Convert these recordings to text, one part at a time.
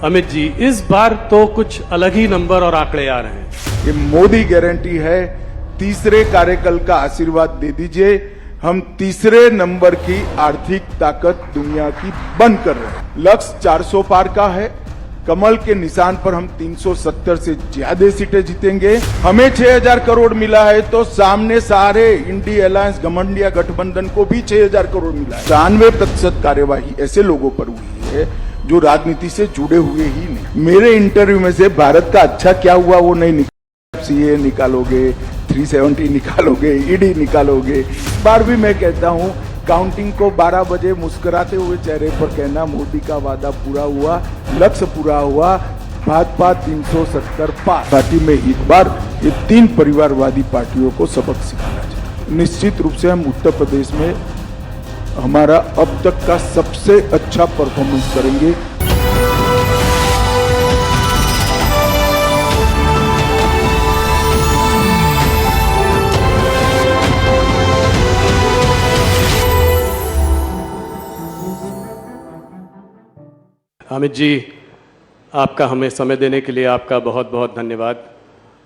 अमित जी, इस बार तो कुछ अलग ही नंबर और आंकड़े आ रहे हैं। ये मोदी गारंटी है, तीसरे कार्यकाल का आशीर्वाद दे दीजिए। हम तीसरे नंबर की आर्थिक ताकत दुनिया की बन कर रहे हैं। लक्ष्य 400 पार का है। कमल के निशान पर हम 370 से ज्यादा सीटें जीतेंगे। हमें 6000 करोड़ मिला है तो सामने सारे इंडिया अलायंस घमंडिया गठबंधन को भी 6000 करोड़ मिला है। 93% कार्यवाही ऐसे लोगों पर हुई है जो राजनीति से जुड़े हुए ही नहीं। मेरे इंटरव्यू में से भारत का अच्छा क्या हुआ वो नहीं निकाल, सीए निकालोगे, 370 निकालोगे, ईडी निकालोगे। इस बार भी मैं कहता हूं, काउंटिंग को 12 बजे मुस्कुराते हुए चेहरे पर कहना मोदी का वादा पूरा हुआ, लक्ष्य पूरा हुआ, भाजपा 370 पार। पार्टी में एक बार ये 3 परिवारवादी पार्टियों को सबक सिखाना चाहिए। निश्चित रूप से हम उत्तर प्रदेश में हमारा अब तक का सबसे अच्छा परफॉर्मेंस करेंगे। अमित जी, आपका हमें समय देने के लिए आपका बहुत बहुत धन्यवाद।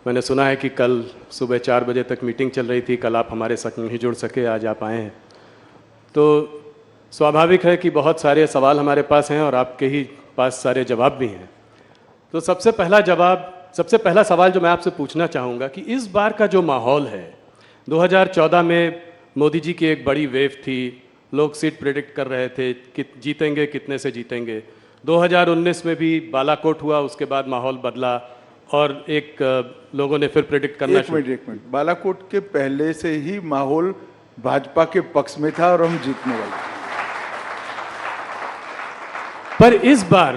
मैंने सुना है कि कल सुबह 4 बजे तक मीटिंग चल रही थी, कल आप हमारे साथ नहीं जुड़ सके, आज आप आए हैं। तो स्वाभाविक है कि बहुत सारे सवाल हमारे पास हैं और आपके ही पास सारे जवाब भी हैं। तो सबसे पहला सवाल जो मैं आपसे पूछना चाहूँगा कि इस बार का जो माहौल है, 2014 में मोदी जी की एक बड़ी वेव थी, लोग सीट प्रेडिक्ट कर रहे थे कि जीतेंगे, कितने से जीतेंगे। 2019 में भी बालाकोट हुआ, उसके बाद माहौल बदला और लोगों ने फिर प्रेडिक्ट करना एक मिनट, बालाकोट के पहले से ही माहौल भाजपा के पक्ष में था और हम जीतने वाले। पर इस बार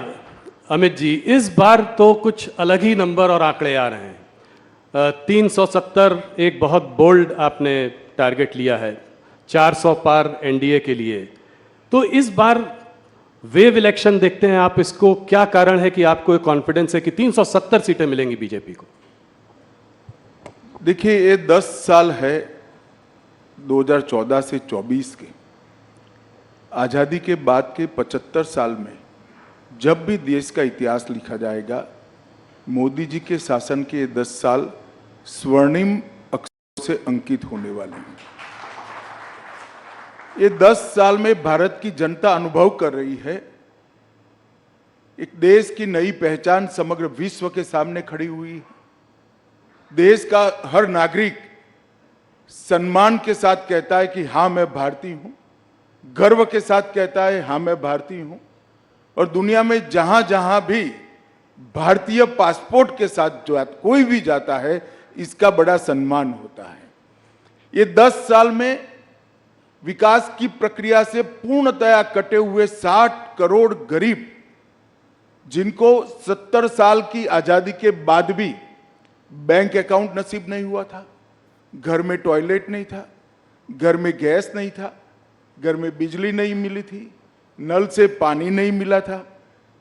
अमित जी, इस बार तो कुछ अलग ही नंबर और आंकड़े आ रहे हैं। 370 एक बहुत बोल्ड आपने टारगेट लिया है, 400 पार एनडीए के लिए। तो इस बार वेव इलेक्शन देखते हैं आप, इसको क्या कारण है कि आपको एक कॉन्फिडेंस है कि 370 सीटें मिलेंगी बीजेपी को? देखिए, ये 10 साल है 2014 से 24 के। आजादी के बाद के 75 साल में जब भी देश का इतिहास लिखा जाएगा, मोदी जी के शासन के 10 साल स्वर्णिम अक्षरों से अंकित होने वाले हैं। ये 10 साल में भारत की जनता अनुभव कर रही है, एक देश की नई पहचान समग्र विश्व के सामने खड़ी हुई है। देश का हर नागरिक सम्मान के साथ कहता है कि हाँ मैं भारतीय हूं, गर्व के साथ कहता है हाँ मैं भारतीय हूं। और दुनिया में जहां जहां भी भारतीय पासपोर्ट के साथ जो कोई भी जाता है, इसका बड़ा सम्मान होता है। ये 10 साल में विकास की प्रक्रिया से पूर्णतया कटे हुए 60 करोड़ गरीब, जिनको 70 साल की आजादी के बाद भी बैंक अकाउंट नसीब नहीं हुआ था, घर में टॉयलेट नहीं था, घर में गैस नहीं था, घर में बिजली नहीं मिली थी, नल से पानी नहीं मिला था,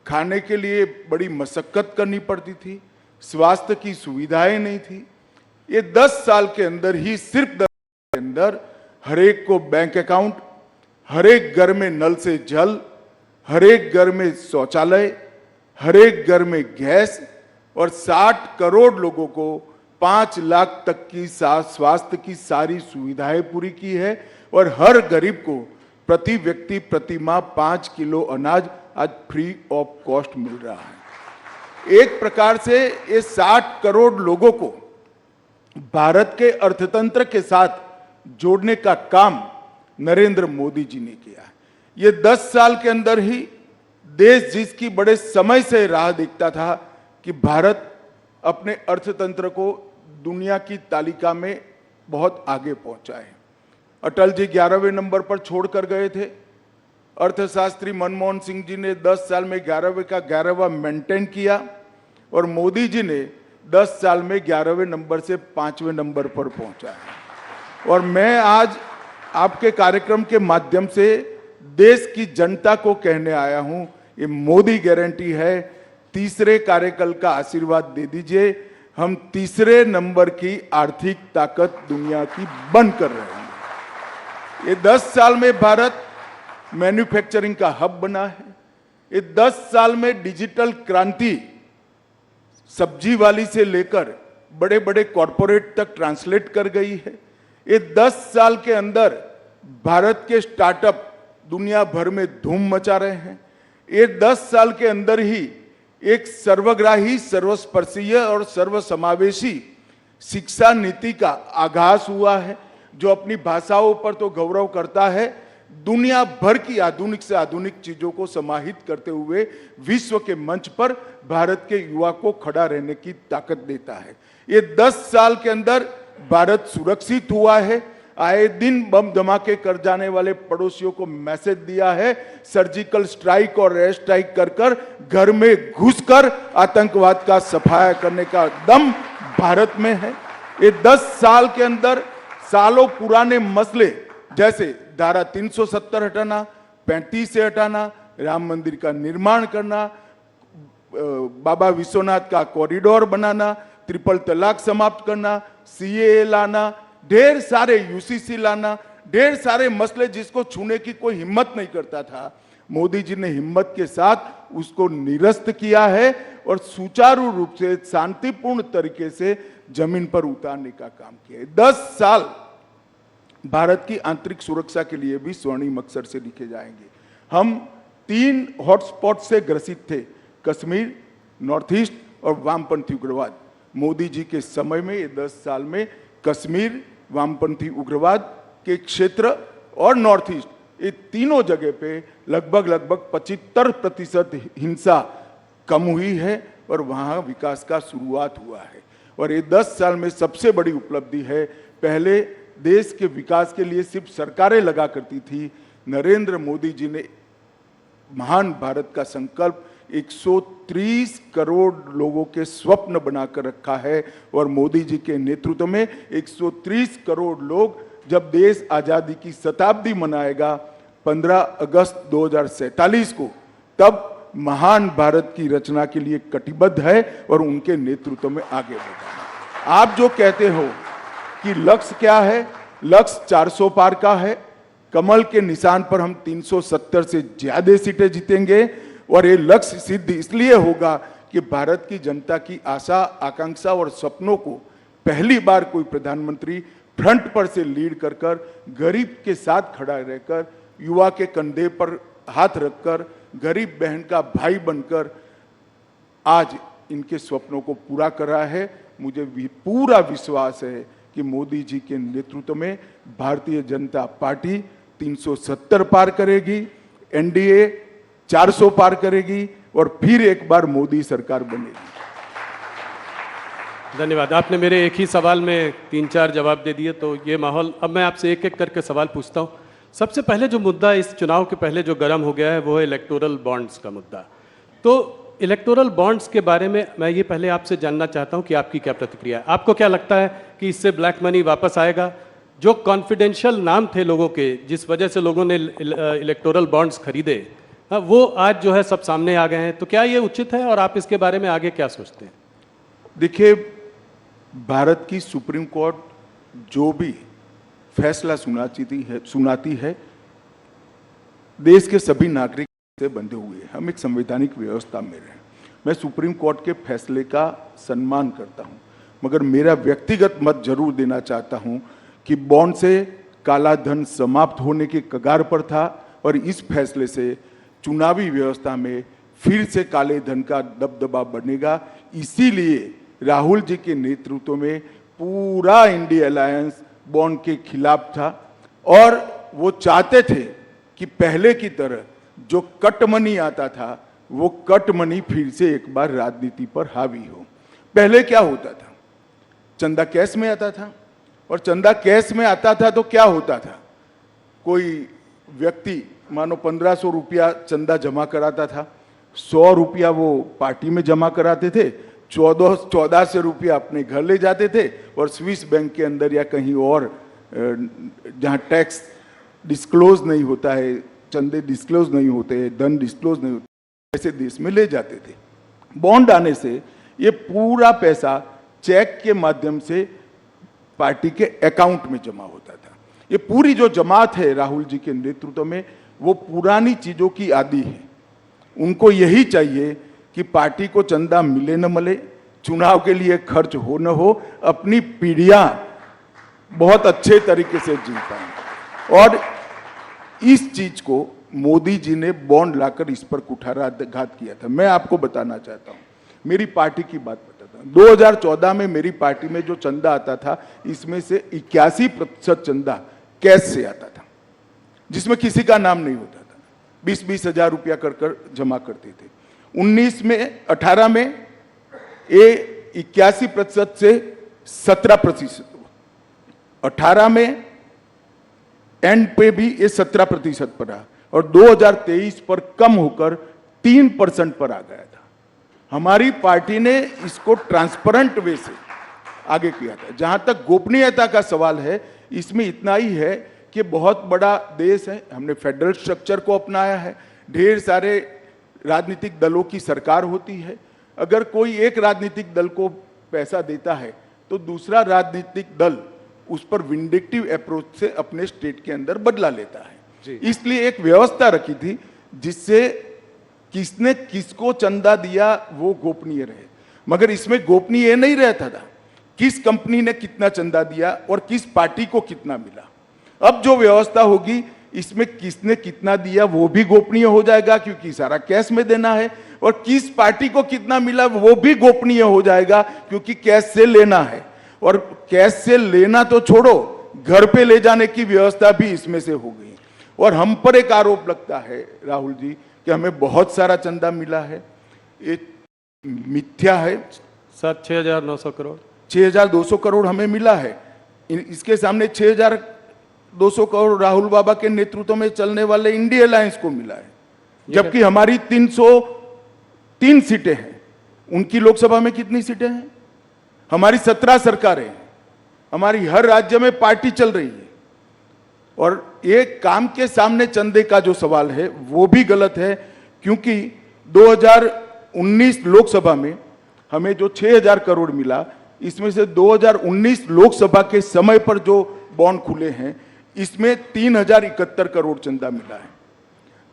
खाने के लिए बड़ी मशक्कत करनी पड़ती थी, स्वास्थ्य की सुविधाएं नहीं थी। ये 10 साल के अंदर ही, सिर्फ 10 साल के अंदर हर एक को बैंक अकाउंट, हर एक घर में नल से जल, हर एक घर में शौचालय, हर एक घर में गैस और 60 करोड़ लोगों को 5 लाख तक की स्वास्थ्य की सारी सुविधाएं पूरी की है। और हर गरीब को प्रति व्यक्ति प्रति माह 5 किलो अनाज आज फ्री ऑफ कॉस्ट मिल रहा है। एक प्रकार से ये 60 करोड़ लोगों को भारत के अर्थतंत्र के साथ जोड़ने का काम नरेंद्र मोदी जी ने किया है। ये 10 साल के अंदर ही देश जिसकी बड़े समय से राह देखता था कि भारत अपने अर्थतंत्र को दुनिया की तालिका में बहुत आगे पहुंचा है। अटल जी 11वें नंबर पर छोड़कर गए थे। अर्थशास्त्री मनमोहन सिंह जी ने 10 साल में 11वें का 11वां मेंटेन किया और मोदी जी ने 10 साल में 11वें नंबर से 5वें नंबर पर पहुंचा है। और मैं आज आपके कार्यक्रम के माध्यम से देश की जनता को कहने आया हूं, ये मोदी गारंटी है, तीसरे कार्यकाल का आशीर्वाद दे दीजिए। हम तीसरे नंबर की आर्थिक ताकत दुनिया की बन कर रहे हैं। ये 10 साल में भारत मैन्युफैक्चरिंग का हब बना है, ये 10 साल में डिजिटल क्रांति सब्जी वाली से लेकर बड़े बड़े कॉरपोरेट तक ट्रांसलेट कर गई है। ये 10 साल के अंदर भारत के स्टार्टअप दुनिया भर में धूम मचा रहे हैं। ये 10 साल के अंदर ही एक सर्वग्राही, सर्वस्पर्शीय और सर्वसमावेशी शिक्षा नीति का आगाज हुआ है, जो अपनी भाषाओं पर तो गौरव करता है, दुनिया भर की आधुनिक से आधुनिक चीजों को समाहित करते हुए विश्व के मंच पर भारत के युवा को खड़ा रहने की ताकत देता है। ये 10 साल के अंदर भारत सुरक्षित हुआ है। आए दिन बम धमाके कर जाने वाले पड़ोसियों को मैसेज दिया है, सर्जिकल स्ट्राइक और एयर स्ट्राइक कर कर घर में घुसकर आतंकवाद का सफाया करने का दम भारत में है। ये 10 साल के अंदर सालों पुराने मसले जैसे धारा 370 हटाना, 35 से हटाना, राम मंदिर का निर्माण करना, बाबा विश्वनाथ का कॉरिडोर बनाना, ट्रिपल तलाक समाप्त करना, सीएए लाना, ढेर सारे यूसीसी लाना, ढेर सारे मसले जिसको छूने की कोई हिम्मत नहीं करता था, मोदी जी ने हिम्मत के साथ उसको निरस्त किया है और सुचारू रूप से शांतिपूर्ण तरीके से जमीन पर उतारने का काम किया है। 10 साल भारत की आंतरिक सुरक्षा के लिए भी स्वर्णिम अक्षर से लिखे जाएंगे। हम 3 हॉटस्पॉट से ग्रसित थे, कश्मीर, नॉर्थ ईस्ट और वामपंथी उग्रवाद। मोदी जी के समय में ये 10 साल में कश्मीर, वामपंथी उग्रवाद के क्षेत्र और नॉर्थ ईस्ट, ये तीनों जगह पे लगभग 75% हिंसा कम हुई है और वहाँ विकास का शुरुआत हुआ है। और ये 10 साल में सबसे बड़ी उपलब्धि है, पहले देश के विकास के लिए सिर्फ सरकारें लगा करती थी, नरेंद्र मोदी जी ने महान भारत का संकल्प 130 करोड़ लोगों के स्वप्न बनाकर रखा है और मोदी जी के नेतृत्व में 130 करोड़ लोग जब देश आजादी की शताब्दी मनाएगा 15 अगस्त 2047 को, तब महान भारत की रचना के लिए कटिबद्ध है और उनके नेतृत्व में आगे बढ़ेगा। आप जो कहते हो कि लक्ष्य क्या है, लक्ष्य 400 पार का है। कमल के निशान पर हम 370 से ज्यादा सीटें जीतेंगे और ये लक्ष्य सिद्ध इसलिए होगा कि भारत की जनता की आशा, आकांक्षा और सपनों को पहली बार कोई प्रधानमंत्री फ्रंट पर से लीड कर कर, गरीब के साथ खड़ा रहकर, युवा के कंधे पर हाथ रखकर, गरीब बहन का भाई बनकर आज इनके स्वप्नों को पूरा कर रहा है। मुझे भी पूरा विश्वास है कि मोदी जी के नेतृत्व में भारतीय जनता पार्टी 370 पार करेगी, एनडीए 400 पार करेगी और फिर एक बार मोदी सरकार बनेगी। धन्यवाद। आपने मेरे एक ही सवाल में 3-4 जवाब दे दिए, तो ये माहौल, अब मैं आपसे एक एक करके सवाल पूछता हूँ। सबसे पहले जो मुद्दा इस चुनाव के पहले जो गर्म हो गया है वो है इलेक्टोरल बॉन्ड्स का मुद्दा। तो इलेक्टोरल बॉन्ड्स के बारे में मैं ये पहले आपसे जानना चाहता हूं कि आपकी क्या प्रतिक्रिया है। आपको क्या लगता है कि इससे ब्लैक मनी वापस आएगा? जो कॉन्फिडेंशियल नाम थे लोगों के, जिस वजह से लोगों ने इलेक्टोरल बॉन्ड्स खरीदे, वो आज जो है सब सामने आ गए हैं। तो क्या ये उचित है और आप इसके बारे में आगे क्या सोचते हैं? देखिए, भारत की सुप्रीम कोर्ट जो भी फैसला सुनाती है देश के सभी नागरिक से बंधे हुए हैं। हम एक संवैधानिक व्यवस्था में रहे। मैं सुप्रीम कोर्ट के फैसले का सम्मान करता हूं, मगर मेरा व्यक्तिगत मत जरूर देना चाहता हूं कि बॉन्ड से काला धन समाप्त होने के कगार पर था और इस फैसले से चुनावी व्यवस्था में फिर से काले धन का दबदबा बनेगा। इसीलिए राहुल जी के नेतृत्व में पूरा इंडिया अलायंस बॉन्ड के खिलाफ था और वो चाहते थे कि पहले की तरह जो कट मनी आता था वो कट मनी फिर से एक बार राजनीति पर हावी हो। पहले क्या होता था, चंदा कैश में आता था और चंदा कैश में आता था तो क्या होता था, कोई व्यक्ति मानो 1500 रुपया चंदा जमा कराता था, 100 रुपया वो पार्टी में जमा कराते थे, 1400 रुपया अपने घर ले जाते थे और स्विस बैंक के अंदर या कहीं और जहां टैक्स डिस्क्लोज नहीं होता है, चंदे डिस्क्लोज नहीं होते हैं, धन डिस्क्लोज नहीं होते, ऐसे देश में ले जाते थे। बॉन्ड आने से ये पूरा पैसा चेक के माध्यम से पार्टी के अकाउंट में जमा होता था। ये पूरी जो जमात है राहुल जी के नेतृत्व में, वो पुरानी चीजों की आदी है। उनको यही चाहिए कि पार्टी को चंदा मिले न मिले, चुनाव के लिए खर्च हो न हो, अपनी पीढ़ियां बहुत अच्छे तरीके से जी पाएं। और इस चीज को मोदी जी ने बॉन्ड लाकर इस पर कुठाराघात किया था। मैं आपको बताना चाहता हूं, मेरी पार्टी की बात बताता हूं। 2014 में मेरी पार्टी में जो चंदा आता था, इसमें से 81% चंदा कैश से आता था, जिसमें किसी का नाम नहीं होता था। 20-20 हजार रुपया कर जमा करते थे। 18 में ये 81% से 17% हुआ। 18 में एंड पे भी ये 17% पर रहा और 2023 पर कम होकर 3% पर आ गया था। हमारी पार्टी ने इसको ट्रांसपेरेंट वे से आगे किया था। जहां तक गोपनीयता का सवाल है, इसमें इतना ही है कि बहुत बड़ा देश है, हमने फेडरल स्ट्रक्चर को अपनाया है, ढेर सारे राजनीतिक दलों की सरकार होती है। अगर कोई एक राजनीतिक दल को पैसा देता है तो दूसरा राजनीतिक दल उस पर विंडिक्टिव अप्रोच से अपने स्टेट के अंदर बदला लेता है। इसलिए एक व्यवस्था रखी थी जिससे किसने किसको चंदा दिया वो गोपनीय रहे। मगर इसमें गोपनीय नहीं रहता था किस कंपनी ने कितना चंदा दिया और किस पार्टी को कितना मिला। अब जो व्यवस्था होगी, इसमें किसने कितना दिया वो भी गोपनीय हो जाएगा, क्योंकि सारा कैश में देना है, और किस पार्टी को कितना मिला वो भी गोपनीय हो जाएगा, क्योंकि कैश से लेना है। और कैश से लेना तो छोड़ो, घर पे ले जाने की व्यवस्था भी इसमें से हो गई। और हम पर एक आरोप लगता है राहुल जी कि हमें बहुत सारा चंदा मिला है, ये मिथ्या है। सर 6,900 करोड़ 6,200 करोड़ हमें मिला है। इसके सामने 6,200 करोड़ राहुल बाबा के नेतृत्व में चलने वाले इंडिया अलायंस को मिला है, जबकि हमारी 303 सीटें हैं। उनकी लोकसभा में कितनी सीटें हैं? हमारी 17 सरकारें हैं। हमारी हर राज्य में पार्टी चल रही है। और एक काम के सामने चंदे का जो सवाल है वो भी गलत है, क्योंकि 2019 लोकसभा में हमें जो 6,000 करोड़ मिला, इसमें से 2019 लोकसभा के समय पर जो बॉन्ड खुले हैं, इसमें 3,071 करोड़ चंदा मिला है।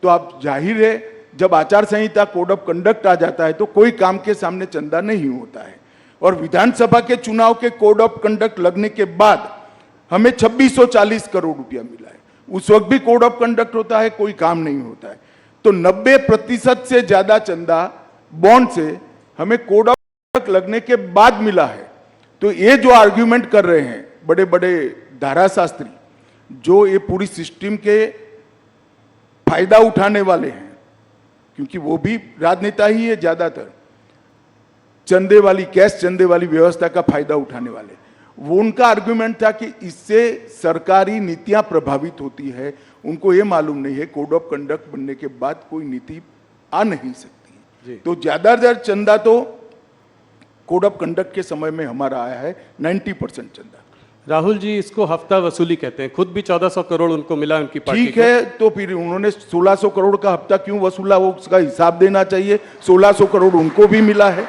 तो आप जाहिर है, जब आचार संहिता कोड ऑफ कंडक्ट आ जाता है तो कोई काम के सामने चंदा नहीं होता है। और विधानसभा के चुनाव के कोड ऑफ कंडक्ट लगने के बाद हमें 2640 करोड़ रुपया मिला है। उस वक्त भी कोड ऑफ कंडक्ट होता है, कोई काम नहीं होता है। तो 90% से ज्यादा चंदा बॉन्ड से हमें कोड ऑफ कंडक्ट लगने के बाद मिला है। तो ये जो आर्ग्यूमेंट कर रहे हैं बड़े बड़े धाराशास्त्री, जो ये पूरी सिस्टम के फायदा उठाने वाले हैं, क्योंकि वो भी राजनेता ही है ज्यादातर, चंदे वाली कैश चंदे वाली व्यवस्था का फायदा उठाने वाले, वो उनका आर्गुमेंट था कि इससे सरकारी नीतियां प्रभावित होती है। उनको ये मालूम नहीं है कोड ऑफ कंडक्ट बनने के बाद कोई नीति आ नहीं सकती। तो ज्यादातर चंदा तो कोड ऑफ कंडक्ट के समय में हमारा आया है, 90% चंदा। राहुल जी, इसको हफ्ता वसूली कहते हैं। खुद भी 1,400 करोड़ उनको मिला उनकी पार्टी को। ठीक है, तो फिर उन्होंने 1,600 करोड़ का हफ्ता क्यों वसूला, वो उसका हिसाब देना चाहिए। 1,600 करोड़ उनको भी मिला है,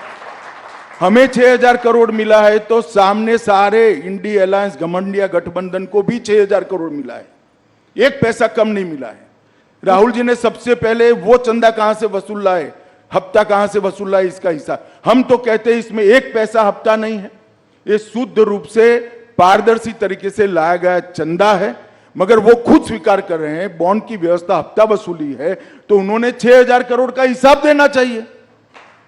हमें 6,000 करोड़ मिला है, तो सामने सारे इंडिया अलायंस घमंडिया गठबंधन को भी 6,000 करोड़ मिला है। एक पैसा कम नहीं मिला है। राहुल जी ने सबसे पहले वो चंदा कहां से वसूल लाए, हफ्ता कहां से वसूल लाए, इसका हिसाब। हम तो कहते हैं इसमें एक पैसा हफ्ता नहीं है, ये शुद्ध रूप से पारदर्शी तरीके से लाया गया चंदा है। मगर वो खुद स्वीकार कर रहे हैं बॉन्ड की व्यवस्था हफ्ता वसूली है, तो उन्होंने 6,000 करोड़ का हिसाब देना चाहिए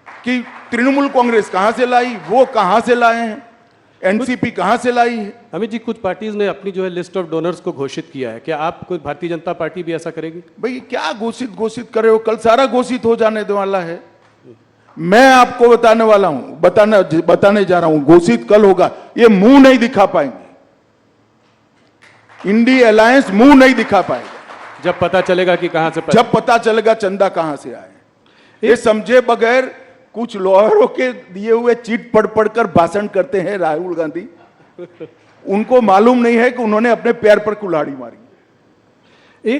कि तृणमूल कांग्रेस कहां से लाई, वो कहां से लाए हैं, एनसीपी कहां से लाई है। अमित जी, कुछ पार्टीज ने अपनी जो है लिस्ट ऑफ डोनर्स को घोषित किया है, क्या आप कोई भारतीय जनता पार्टी भी ऐसा करेगी? भाई क्या घोषित कर रहे हो, कल सारा घोषित हो जाने वाला है। मैं आपको बताने वाला हूं, बताने जा रहा हूं, घोषित कल होगा। ये मुंह नहीं दिखा पाएंगे, इंडिया अलायंस मुंह नहीं दिखा पाएगा। जब पता चलेगा कि कहां से जब पता चलेगा चंदा कहां से आए। ये समझे बगैर कुछ लॉयरों के दिए हुए चीट पढ़कर भाषण करते हैं राहुल गांधी। उनको मालूम नहीं है कि उन्होंने अपने पैर पर कुल्हाड़ी मारी।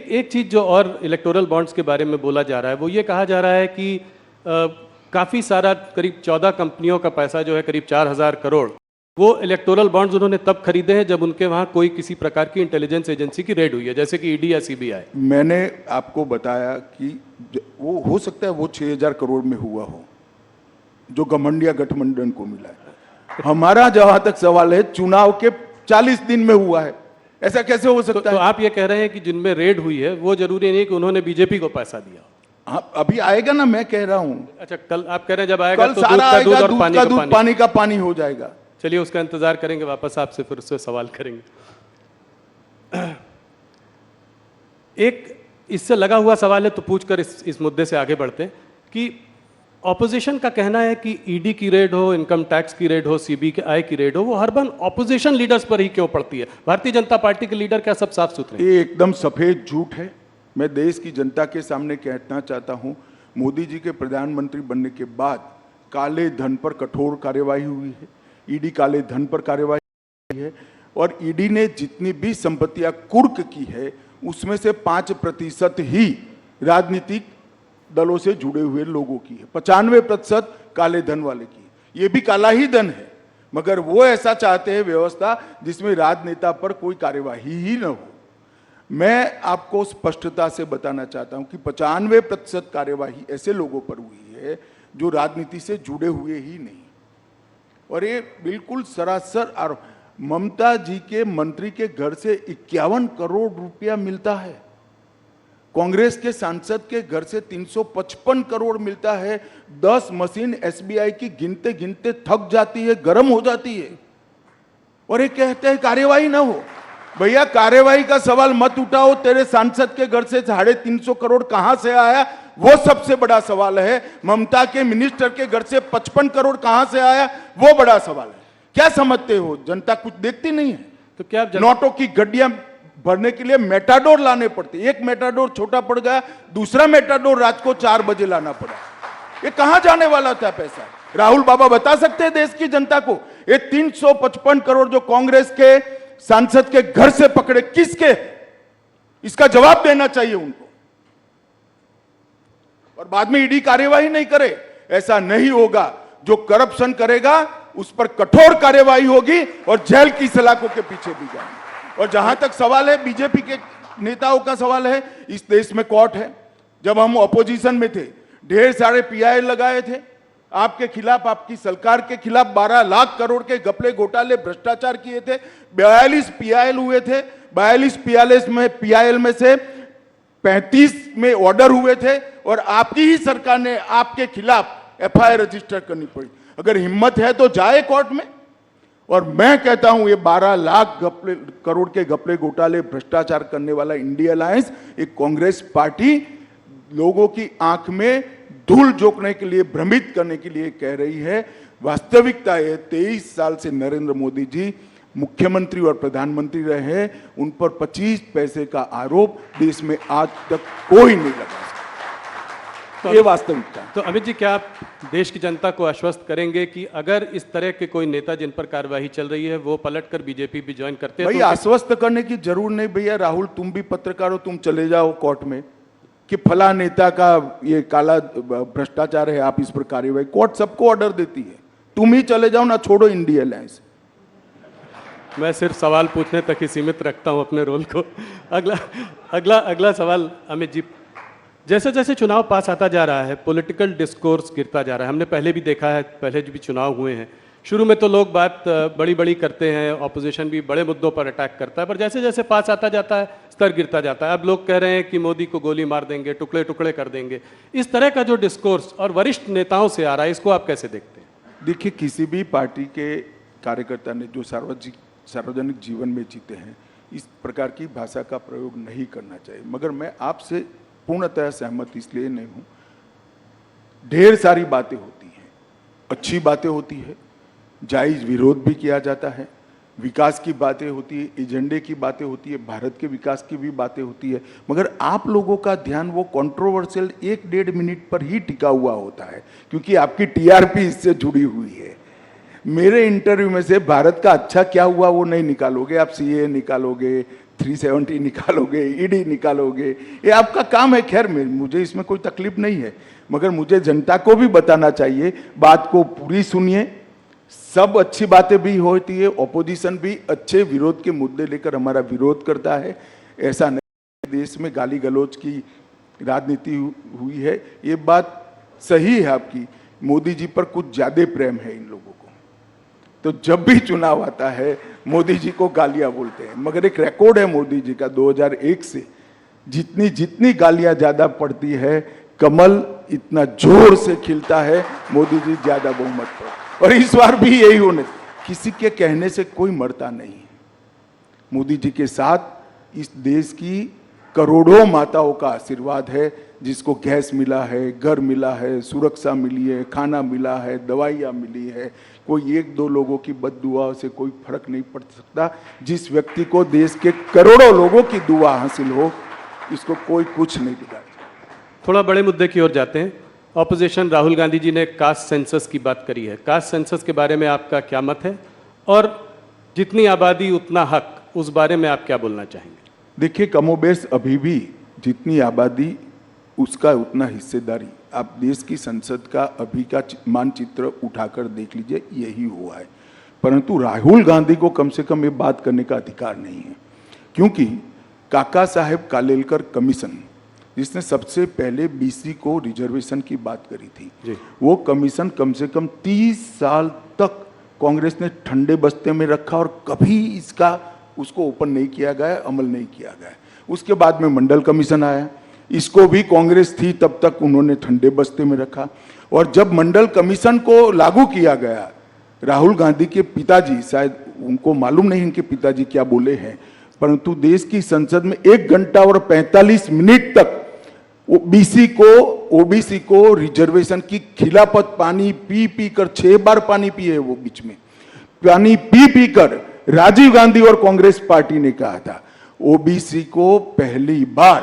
एक चीज जो और इलेक्टोरल बॉन्ड्स के बारे में बोला जा रहा है, वो ये कहा जा रहा है कि काफी सारा करीब 14 कंपनियों का पैसा जो है, करीब 4,000 करोड़ वो इलेक्टोरल बॉन्ड्स उन्होंने तब खरीदे हैं जब उनके वहां कोई किसी प्रकार की इंटेलिजेंस एजेंसी की रेड हुई है, जैसे कि ईडी या सीबीआई। मैंने आपको बताया कि वो हो सकता है वो 6,000 करोड़ में हुआ हो जो घमंडिया गठबंधन को मिला है। हमारा जहां तक सवाल है, चुनाव के 40 दिन में हुआ है, ऐसा कैसे हो सकता तो है? आप ये कह रहे हैं कि जिनमें रेड हुई है वो जरूरी नहीं कि उन्होंने बीजेपी को पैसा दिया। हाँ, अभी आएगा ना, मैं कह रहा हूं। अच्छा, कल आप कह रहे हैं जब आएगा कल तो सारा दूध का दूध आएगा, और दूध पानी का का दूध, पानी। पानी का पानी हो जाएगा। चलिए उसका इंतजार करेंगे, वापस आपसे फिर उससे सवाल करेंगे। एक इससे लगा हुआ सवाल है तो पूछकर इस मुद्दे से आगे बढ़ते हैं कि ऑपोजिशन का कहना है कि ईडी की रेड हो, इनकम टैक्स की रेड हो, सीबीआई की रेड हो, वो हर बार ऑपोजिशन लीडर्स पर ही क्यों पड़ती है? भारतीय जनता पार्टी के लीडर क्या सब साफ सुथरे हैं? ये एकदम सफेद झूठ है। मैं देश की जनता के सामने कहना चाहता हूं, मोदी जी के प्रधानमंत्री बनने के बाद काले धन पर कठोर कार्यवाही हुई है। ईडी काले धन पर कार्यवाही है और ईडी ने जितनी भी संपत्तियां कुर्क की है उसमें से 5% ही राजनीतिक दलों से जुड़े हुए लोगों की है। 95% काले धन वाले की है। ये भी काला ही धन है, मगर वो ऐसा चाहते हैं व्यवस्था जिसमें राजनेता पर कोई कार्यवाही ही न हो। मैं आपको स्पष्टता से बताना चाहता हूं कि 95% कार्यवाही ऐसे लोगों पर हुई है जो राजनीति से जुड़े हुए ही नहीं, और ये बिल्कुल सरासर आरोप। ममता जी के मंत्री के घर से 51 करोड़ रुपया मिलता है, कांग्रेस के सांसद के घर से 355 करोड़ मिलता है। 10 मशीन एसबीआई की गिनते गिनते थक जाती है, गर्म हो जाती है, और ये कहते हैं कार्यवाही ना हो। भैया, कार्यवाही का सवाल मत उठाओ। तेरे सांसद के घर से 350 करोड़ कहां से आया, वो सबसे बड़ा सवाल है। ममता के मिनिस्टर के घर से 55 करोड़ कहां से आया, वो बड़ा सवाल है। क्या समझते हो, जनता कुछ देखती नहीं है? तो क्या नोटों की गड्डियां भरने के लिए मेटाडोर लाने पड़ते, एक मेटाडोर छोटा पड़ गया, दूसरा मेटाडोर रात को 4 बजे लाना पड़ा। ये कहां जाने वाला था पैसा? राहुल बाबा बता सकते हैं देश की जनता को? ये 355 करोड़ जो कांग्रेस के सांसद के घर से पकड़े, किसके? इसका जवाब देना चाहिए उनको। और बाद में ईडी कार्यवाही नहीं करे, ऐसा नहीं होगा। जो करप्शन करेगा उस पर कठोर कार्यवाही होगी और जेल की सलाखों के पीछे भी जाएंगे। और जहां तक सवाल है बीजेपी के नेताओं का सवाल है, इस देश में कोर्ट है। जब हम ऑपोजिशन में थे, ढेर सारे पीआई लगाए थे आपके खिलाफ, आपकी सरकार के खिलाफ। 12 लाख करोड़ के घपले, घोटाले, भ्रष्टाचार किए थे। 42 पीआईएल हुए थे। 42 पीआईएल में से 35 में ऑर्डर हुए थे, और आपकी ही सरकार ने आपके खिलाफ एफआईआर रजिस्टर करनी पड़ी। अगर हिम्मत है तो जाए कोर्ट में। और मैं कहता हूं, ये 12 लाख करोड़ के घपले, घोटाले, भ्रष्टाचार करने वाला इंडिया अलायंस, एक कांग्रेस पार्टी लोगों की आंख में धूल झोंकने के लिए, भ्रमित करने के लिए कह रही है। वास्तविकता है 23 साल से नरेंद्र मोदी जी मुख्यमंत्री और प्रधानमंत्री रहे हैं, उन पर 25 पैसे का आरोप देश में आज तक कोई नहीं लगा सकता। ये वास्तविकता। तो अमित जी, क्या आप देश की जनता को आश्वस्त करेंगे कि अगर इस तरह के कोई नेता जिन पर कार्यवाही चल रही है वो पलटकर बीजेपी भी ज्वाइन करते हैं? भाई, आश्वस्त करने की जरूर नहीं भैया। राहुल, तुम भी पत्रकार हो, तुम चले जाओ कोर्ट में कि फला नेता का ये काला भ्रष्टाचार है, आप इस पर कार्यवाही। कोर्ट सबको ऑर्डर देती है, तुम ही चले जाओ ना, छोड़ो इंडिया अलायंस। मैं सिर्फ सवाल पूछने तक ही सीमित रखता हूं अपने रोल को। अगला सवाल अमित जी, जैसे जैसे चुनाव पास आता जा रहा है, पॉलिटिकल डिस्कोर्स गिरता जा रहा है। हमने पहले भी देखा है, पहले भी चुनाव हुए हैं, शुरू में तो लोग बात बड़ी बड़ी करते हैं, ऑपोजिशन भी बड़े मुद्दों पर अटैक करता है, पर जैसे जैसे पास आता जाता है स्तर गिरता जाता है। अब लोग कह रहे हैं कि मोदी को गोली मार देंगे, टुकड़े टुकड़े कर देंगे। इस तरह का जो डिस्कोर्स और वरिष्ठ नेताओं से आ रहा है, इसको आप कैसे देखते हैं? देखिए, किसी भी पार्टी के कार्यकर्ता ने जो सार्वजनिक जीवन में जीते हैं, इस प्रकार की भाषा का प्रयोग नहीं करना चाहिए। मगर मैं आपसे पूर्णतः सहमत इसलिए नहीं हूं। ढेर सारी बातें होती हैं, अच्छी बातें होती है, जायज विरोध भी किया जाता है, विकास की बातें होती है, एजेंडे की बातें होती है, भारत के विकास की भी बातें होती है। मगर आप लोगों का ध्यान वो कंट्रोवर्शियल 1-1.5 मिनट पर ही टिका हुआ होता है, क्योंकि आपकी टीआरपी इससे जुड़ी हुई है। मेरे इंटरव्यू में से भारत का अच्छा क्या हुआ वो नहीं निकालोगे आप। सीए निकालोगे, 370 निकालोगे, ईडी निकालोगे, ये आपका काम है। खैर, मुझे इसमें कोई तकलीफ नहीं है, मगर मुझे जनता को भी बताना चाहिए। बात को पूरी सुनिए, सब अच्छी बातें भी होती है, ऑपोजिशन भी अच्छे विरोध के मुद्दे लेकर हमारा विरोध करता है। ऐसा नहीं देश में गाली गलौज की राजनीति हुई है, ये बात सही है आपकी। मोदी जी पर कुछ ज्यादा प्रेम है इन लोगों को, तो जब भी चुनाव आता है मोदी जी को गालियां बोलते हैं। मगर एक रिकॉर्ड है मोदी जी का 2001 से, जितनी जितनी गालियां ज्यादा पड़ती है, कमल इतना जोर से खिलता है, मोदी जी ज्यादा बहुमत पर। और इस बार भी यही होने, किसी के कहने से कोई मरता नहीं है। मोदी जी के साथ इस देश की करोड़ों माताओं का आशीर्वाद है, जिसको गैस मिला है, घर मिला है, सुरक्षा मिली है, खाना मिला है, दवाइयाँ मिली है। कोई एक दो लोगों की बद्दुआ से कोई फर्क नहीं पड़ सकता। जिस व्यक्ति को देश के करोड़ों लोगों की दुआ हासिल हो, इसको कोई कुछ नहीं बिगाड़ सकता। थोड़ा बड़े मुद्दे की ओर जाते हैं। ऑपोजिशन राहुल गांधी जी ने कास्ट सेंसस की बात करी है। कास्ट सेंसस के बारे में आपका क्या मत है, और जितनी आबादी उतना हक, उस बारे में आप क्या बोलना चाहेंगे? देखिए, कमोबेश अभी भी जितनी आबादी उसका उतना हिस्सेदारी। आप देश की संसद का अभी का मानचित्र उठाकर देख लीजिए, यही हुआ है। परंतु राहुल गांधी को कम से कम ये बात करने का अधिकार नहीं है, क्योंकि काका साहेब कालेलकर कमीशन, जिसने सबसे पहले बीसी को रिजर्वेशन की बात करी थी जी। वो कमीशन कम से कम 30 साल तक कांग्रेस ने ठंडे बस्ते में रखा और कभी उसको ओपन नहीं किया गया, अमल नहीं किया गया। उसके बाद में मंडल कमीशन आया, इसको भी कांग्रेस थी तब तक उन्होंने ठंडे बस्ते में रखा। और जब मंडल कमीशन को लागू किया गया, राहुल गांधी के पिताजी, शायद उनको मालूम नहीं इनके पिताजी क्या बोले हैं, परंतु देश की संसद में 1 घंटा और 45 मिनट तक ओबीसी को रिजर्वेशन की खिलाफत, पानी पी पी कर 6 बार पानी पिए वो, बीच में पानी पी पी कर राजीव गांधी और कांग्रेस पार्टी ने कहा था ओबीसी को पहली बार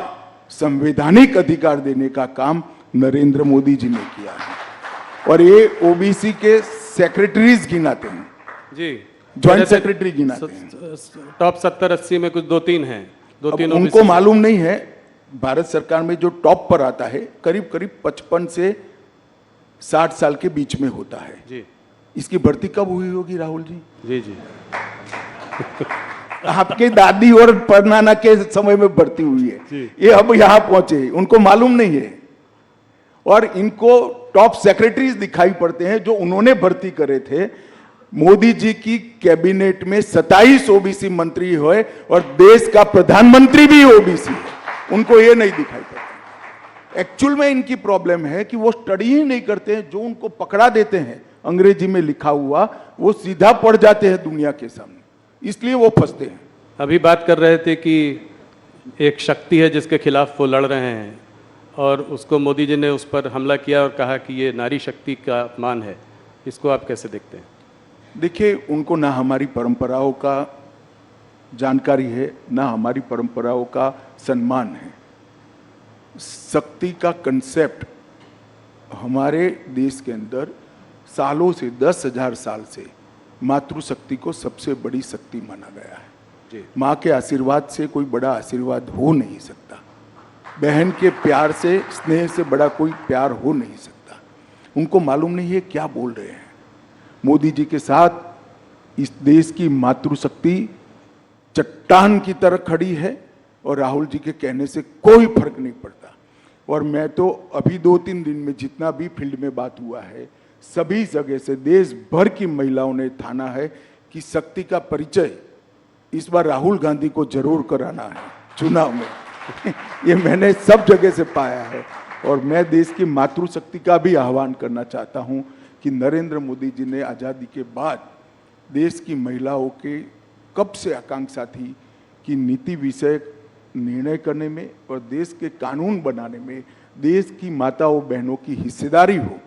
संवैधानिक अधिकार देने का काम नरेंद्र मोदी जी ने किया है। और ये ओबीसी के सेक्रेटरीज गिनाते हैं जी, ज्वाइंट सेक्रेटरी गिनाते हैं। टॉप 70-80 में कुछ 2-3 हैं, 2-3 उनको मालूम नहीं है। भारत सरकार में जो टॉप पर आता है करीब करीब 55 से 60 साल के बीच में होता है जी। इसकी भर्ती कब हुई होगी राहुल जी? जी जी आपके दादी और परनाना के समय में भर्ती हुई है, ये अब यहां पहुंचे, उनको मालूम नहीं है। और इनको टॉप सेक्रेटरीज दिखाई पड़ते हैं जो उन्होंने भर्ती करे थे। मोदी जी की कैबिनेट में 27 ओबीसी मंत्री हुए और देश का प्रधानमंत्री भी ओबीसी है, उनको ये नहीं दिखाई पड़ता। एक्चुअल में इनकी प्रॉब्लम है कि वो स्टडी ही नहीं करते हैं। जो उनको पकड़ा देते हैं अंग्रेजी में लिखा हुआ, वो सीधा पढ़ जाते हैं दुनिया के सामने, इसलिए वो फंसते हैं। अभी बात कर रहे थे कि एक शक्ति है जिसके खिलाफ वो लड़ रहे हैं, और उसको मोदी जी ने उस पर हमला किया और कहा कि ये नारी शक्ति का अपमान है। इसको आप कैसे देखते हैं? देखिए, उनको ना हमारी परंपराओं का जानकारी है, ना हमारी परंपराओं का सम्मान है। शक्ति का कंसेप्ट हमारे देश के अंदर सालों से, 10,000 साल से मातृशक्ति को सबसे बड़ी शक्ति माना गया है जी। माँ के आशीर्वाद से कोई बड़ा आशीर्वाद हो नहीं सकता, बहन के प्यार से, स्नेह से बड़ा कोई प्यार हो नहीं सकता। उनको मालूम नहीं है क्या बोल रहे हैं। मोदी जी के साथ इस देश की मातृशक्ति चट्टान की तरह खड़ी है और राहुल जी के कहने से कोई फर्क नहीं पड़ता। और मैं तो अभी 2-3 दिन में जितना भी फील्ड में बात हुआ है, सभी जगह से देश भर की महिलाओं ने ठाना है कि शक्ति का परिचय इस बार राहुल गांधी को जरूर कराना है चुनाव में। ये मैंने सब जगह से पाया है। और मैं देश की मातृशक्ति का भी आह्वान करना चाहता हूं कि नरेंद्र मोदी जी ने आज़ादी के बाद देश की महिलाओं के कब से आकांक्षा थी कि नीति विषयक निर्णय करने में और देश के कानून बनाने में देश की माताओं बहनों की हिस्सेदारी हो,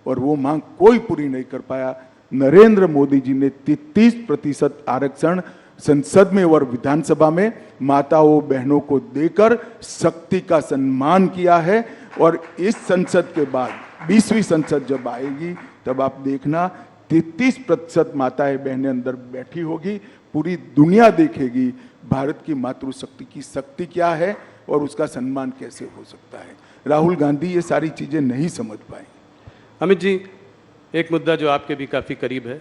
और वो मांग कोई पूरी नहीं कर पाया। नरेंद्र मोदी जी ने 33% आरक्षण संसद में और विधानसभा में माताओं बहनों को देकर शक्ति का सम्मान किया है। और इस संसद के बाद 20वीं संसद जब आएगी तब आप देखना 33% माताएं बहनें अंदर बैठी होगी। पूरी दुनिया देखेगी भारत की मातृशक्ति की शक्ति क्या है और उसका सम्मान कैसे हो सकता है। राहुल गांधी ये सारी चीजें नहीं समझ पाए। अमित जी, एक मुद्दा जो आपके भी काफ़ी करीब है,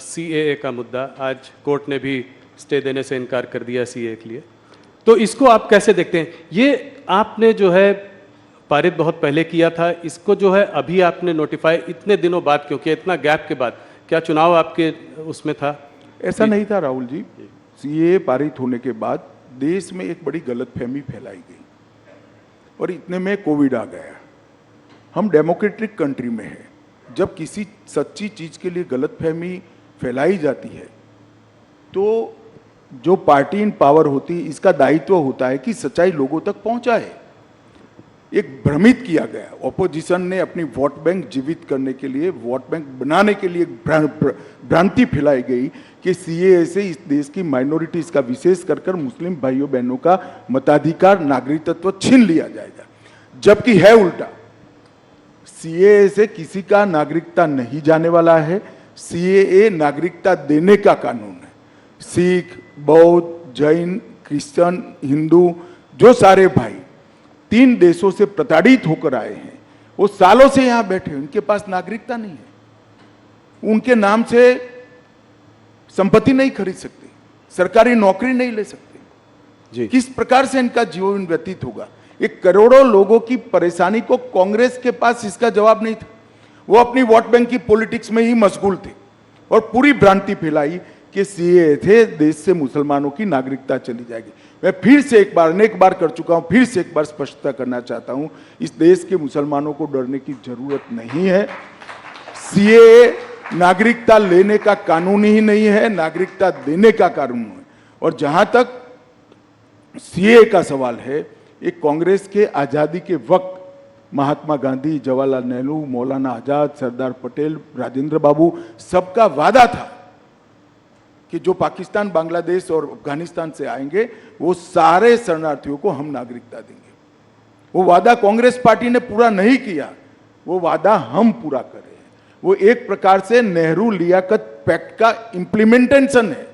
CAA का मुद्दा। आज कोर्ट ने भी स्टे देने से इनकार कर दिया CAA के लिए, तो इसको आप कैसे देखते हैं? ये आपने जो है पारित बहुत पहले किया था, इसको जो है अभी आपने नोटिफाई इतने दिनों बाद क्यों किया, इतना गैप के बाद? क्या चुनाव आपके उसमें था? ऐसा नहीं था राहुल जी। CAA पारित होने के बाद देश में एक बड़ी गलतफहमी फैलाई गई और इतने में कोविड आ गया। हम डेमोक्रेटिक कंट्री में हैं, जब किसी सच्ची चीज के लिए गलतफहमी फैलाई जाती है तो जो पार्टी इन पावर होती है इसका दायित्व होता है कि सच्चाई लोगों तक पहुंचाए। एक भ्रमित किया गया, ऑपोजिशन ने अपनी वोट बैंक जीवित करने के लिए, वोट बैंक बनाने के लिए भ्रांति फैलाई गई कि CAA से इस देश की माइनॉरिटीज का, विशेष कर मुस्लिम भाइयों बहनों का मताधिकार, नागरिकत्व छीन लिया जाएगा, जबकि है उल्टा। CAA से किसी का नागरिकता नहीं जाने वाला है। CAA नागरिकता देने का कानून है। सिख, बौद्ध, जैन, क्रिश्चियन, हिंदू, जो सारे भाई 3 देशों से प्रताड़ित होकर आए हैं, वो सालों से यहां बैठे हैं, उनके पास नागरिकता नहीं है। उनके नाम से संपत्ति नहीं खरीद सकते, सरकारी नौकरी नहीं ले सकते जी। किस प्रकार से इनका जीवन व्यतीत होगा? एक करोड़ों लोगों की परेशानी को कांग्रेस के पास इसका जवाब नहीं था। वो अपनी वोट बैंक की पॉलिटिक्स में ही मशगूल थे और पूरी भ्रांति फैलाई कि CAA थे देश से मुसलमानों की नागरिकता चली जाएगी। मैं फिर से एक बार, अनेक बार कर चुका हूं, फिर से एक बार स्पष्टता करना चाहता हूं, इस देश के मुसलमानों को डरने की जरूरत नहीं है। CAA नागरिकता लेने का कानून ही नहीं है, नागरिकता देने का कानून है। और जहां तक CAA का सवाल है, एक कांग्रेस के आजादी के वक्त महात्मा गांधी, जवाहरलाल नेहरू, मौलाना आजाद, सरदार पटेल, राजेंद्र बाबू, सबका वादा था कि जो पाकिस्तान, बांग्लादेश और अफगानिस्तान से आएंगे वो सारे शरणार्थियों को हम नागरिकता देंगे। वो वादा कांग्रेस पार्टी ने पूरा नहीं किया, वो वादा हम पूरा कर रहे हैं। वो एक प्रकार से नेहरू लियाकत पैक्ट का इंप्लीमेंटेशन है।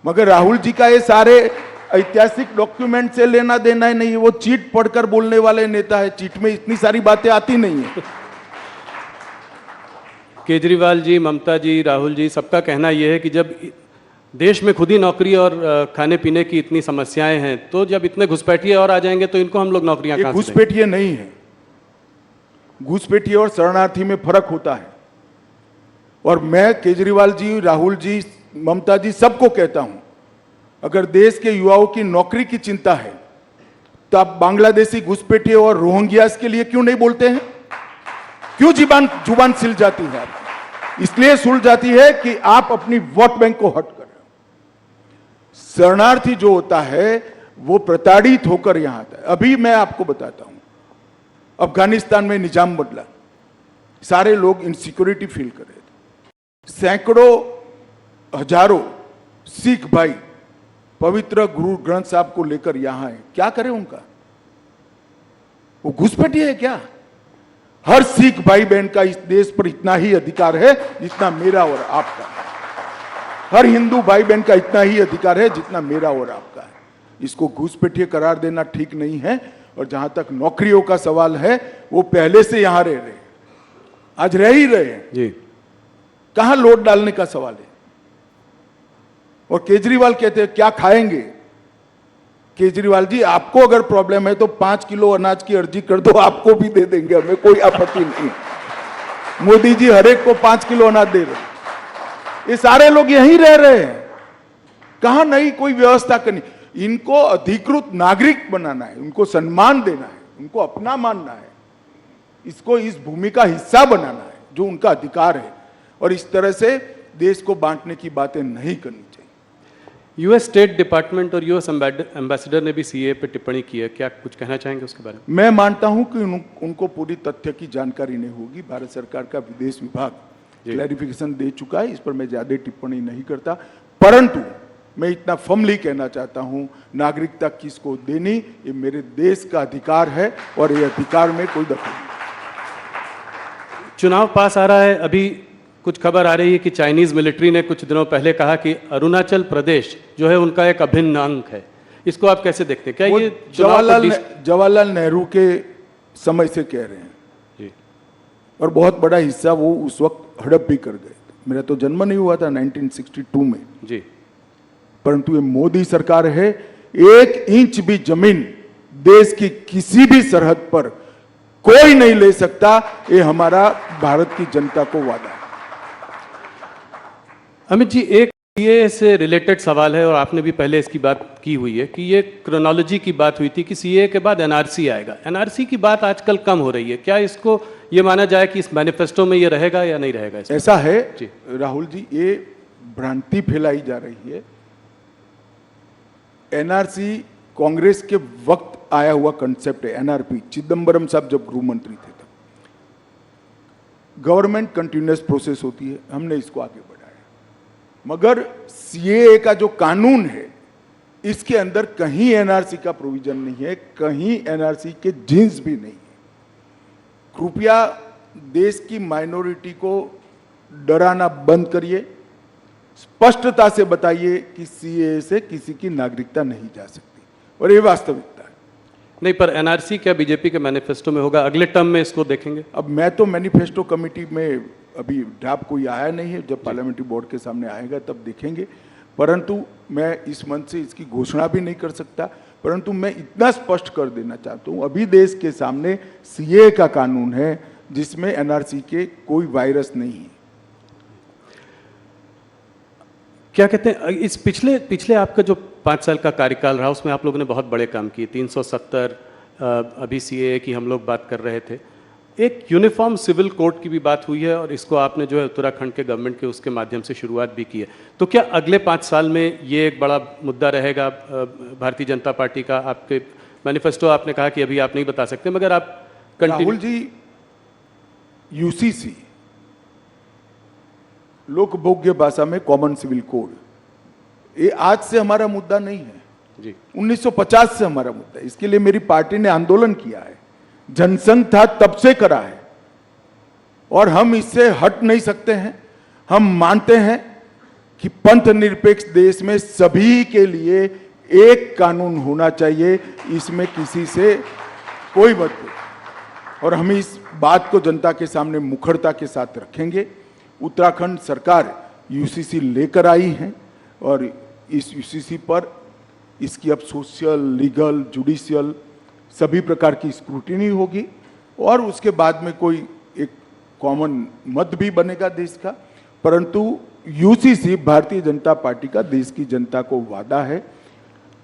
मगर राहुल जी का ये सारे ऐतिहासिक डॉक्यूमेंट से लेना देना ही नहीं है। वो चीट पढ़कर बोलने वाले नेता है, चीट में इतनी सारी बातें आती नहीं है। केजरीवाल जी, ममता जी, राहुल जी, सबका कहना यह है कि जब देश में खुद ही नौकरी और खाने पीने की इतनी समस्याएं हैं, तो जब इतने घुसपैठिए और आ जाएंगे तो इनको हम लोग नौकरियां कहां से देंगे? घुसपैठिए नहीं है। घुसपैठिए और शरणार्थी में फर्क होता है। और मैं केजरीवाल जी, राहुल जी, ममता जी सबको कहता हूं, अगर देश के युवाओं की नौकरी की चिंता है तो आप बांग्लादेशी घुसपैठिए और रोहिंग्यास के लिए क्यों नहीं बोलते हैं? क्यों जुबान सिल जाती है आपकी? इसलिए सुल जाती है कि आप अपनी वोट बैंक को हट कर रहे हो। शरणार्थी जो होता है वो प्रताड़ित होकर यहां आता है। अभी मैं आपको बताता हूं, अफगानिस्तान में निजाम बदला, सारे लोग इनसिक्योरिटी फील कर रहे थे। सैकड़ों हजारों सिख भाई पवित्र गुरु ग्रंथ साहब को लेकर यहां है। क्या करें उनका? वो घुसपैठिए है क्या? हर सिख भाई बहन का इस देश पर इतना ही अधिकार है जितना मेरा और आपका। हर हिंदू भाई बहन का इतना ही अधिकार है जितना मेरा और आपका है। इसको घुसपैठिए करार देना ठीक नहीं है। और जहां तक नौकरियों का सवाल है, वो पहले से यहां रह रहे, आज रह ही रहे हैं जी। कहां लोड डालने का सवाल है? और केजरीवाल कहते हैं क्या खाएंगे? केजरीवाल जी, आपको अगर प्रॉब्लम है तो 5 किलो अनाज की अर्जी कर दो, आपको भी दे देंगे, हमें कोई आपत्ति नहीं। मोदी जी हर एक को 5 किलो अनाज दे रहे। ये सारे लोग यहीं रह रहे हैं, कहां नहीं कोई व्यवस्था करनी। इनको अधिकृत नागरिक बनाना है, उनको सम्मान देना है, उनको अपना मानना है, इसको इस भूमि का हिस्सा बनाना है जो उनका अधिकार है। और इस तरह से देश को बांटने की बातें नहीं करनी चाहिए। US स्टेट डिपार्टमेंट और US एम्बेसडर ने भी CAA पे टिप्पणी की है, क्या कुछ कहना चाहेंगे उसके बारे में? मैं मानता हूं कि उनको पूरी तथ्य की जानकारी नहीं होगी। भारत सरकार का विदेश विभाग क्लैरिफिकेशन दे चुका है, इस पर मैं ज्यादा टिप्पणी नहीं करता। परंतु मैं इतना फर्मली कहना चाहता हूं, नागरिकता किसको देनी ये मेरे देश का अधिकार है और ये अधिकार में कोई दखल नहीं। चुनाव पास आ रहा है, अभी कुछ खबर आ रही है कि चाइनीज मिलिट्री ने कुछ दिनों पहले कहा कि अरुणाचल प्रदेश जो है उनका एक अभिन्न अंग है। इसको आप कैसे देखते हैं? क्या ये जवाहरलाल नेहरू के समय से कह रहे हैं जी। और बहुत बड़ा हिस्सा वो उस वक्त हड़प भी कर गए थे। मेरा तो जन्म नहीं हुआ था 1962 में जी। परंतु ये मोदी सरकार है, 1 इंच भी जमीन देश की किसी भी सरहद पर कोई नहीं ले सकता, ये हमारा भारत की जनता को वादा है। अमित जी, एक सीए से रिलेटेड सवाल है और आपने भी पहले इसकी बात की हुई है कि ये क्रोनोलॉजी की बात हुई थी कि सीए के बाद एनआरसी आएगा। एनआरसी की बात आजकल कम हो रही है, क्या इसको ये माना जाए कि इस मैनिफेस्टो में ये रहेगा या नहीं रहेगा? ऐसा है जी। राहुल जी, ये भ्रांति फैलाई जा रही है। एनआरसी कांग्रेस के वक्त आया हुआ कंसेप्ट है। एनआरपी चिदम्बरम साहब जब गृह मंत्री थे तब गवर्नमेंट कंटिन्यूअस प्रोसेस होती है, हमने इसको आगे बढ़ाया। मगर सीएए का जो कानून है इसके अंदर कहीं एनआरसी का प्रोविजन नहीं है, कहीं एनआरसी के जिन्स भी नहीं है। कृपया देश की माइनॉरिटी को डराना बंद करिए, स्पष्टता से बताइए कि सीएए से किसी की नागरिकता नहीं जा सकती, और ये वास्तविकता है। नहीं, पर एनआरसी क्या बीजेपी के मैनिफेस्टो में होगा? अगले टर्म में इसको देखेंगे? अब मैं तो मैनिफेस्टो कमेटी में अभी ड्राफ्ट कोई आया नहीं है, जब पार्लियामेंट्री बोर्ड के सामने आएगा तब देखेंगे। परंतु मैं इस मंच से इसकी घोषणा भी नहीं कर सकता, परंतु मैं इतना स्पष्ट कर देना चाहता हूं, अभी देश के सामने सीए का कानून है जिसमें एनआरसी के कोई वायरस नहीं है। क्या कहते हैं, इस पिछले आपका जो 5 साल का कार्यकाल रहा उसमें आप लोगों ने बहुत बड़े काम किए। 370 अभी सीएए की हम लोग बात कर रहे थे, एक यूनिफॉर्म सिविल कोड की भी बात हुई है और इसको आपने जो है उत्तराखंड के गवर्नमेंट के उसके माध्यम से शुरुआत भी की है। तो क्या अगले 5 साल में ये एक बड़ा मुद्दा रहेगा भारतीय जनता पार्टी का? आपके मैनिफेस्टो आपने कहा कि अभी आप नहीं बता सकते, मगर आप राहुल जी, यूसीसी लोकभोग्य भाषा में कॉमन सिविल कोड, ये आज से हमारा मुद्दा नहीं है जी, 1950 से हमारा मुद्दा है। इसके लिए मेरी पार्टी ने आंदोलन किया है, जनसंघ था तब से करा है, और हम इससे हट नहीं सकते हैं। हम मानते हैं कि पंथ निरपेक्ष देश में सभी के लिए एक कानून होना चाहिए, इसमें किसी से कोई मतभेद, और हम इस बात को जनता के सामने मुखरता के साथ रखेंगे। उत्तराखंड सरकार यूसीसी लेकर आई है और इस यूसीसी पर इसकी अब सोशल, लीगल, जुडिशियल सभी प्रकार की स्क्रूटिनी होगी, और उसके बाद में कोई एक कॉमन मत भी बनेगा देश का। परंतु यूसीसी भारतीय जनता पार्टी का देश की जनता को वादा है।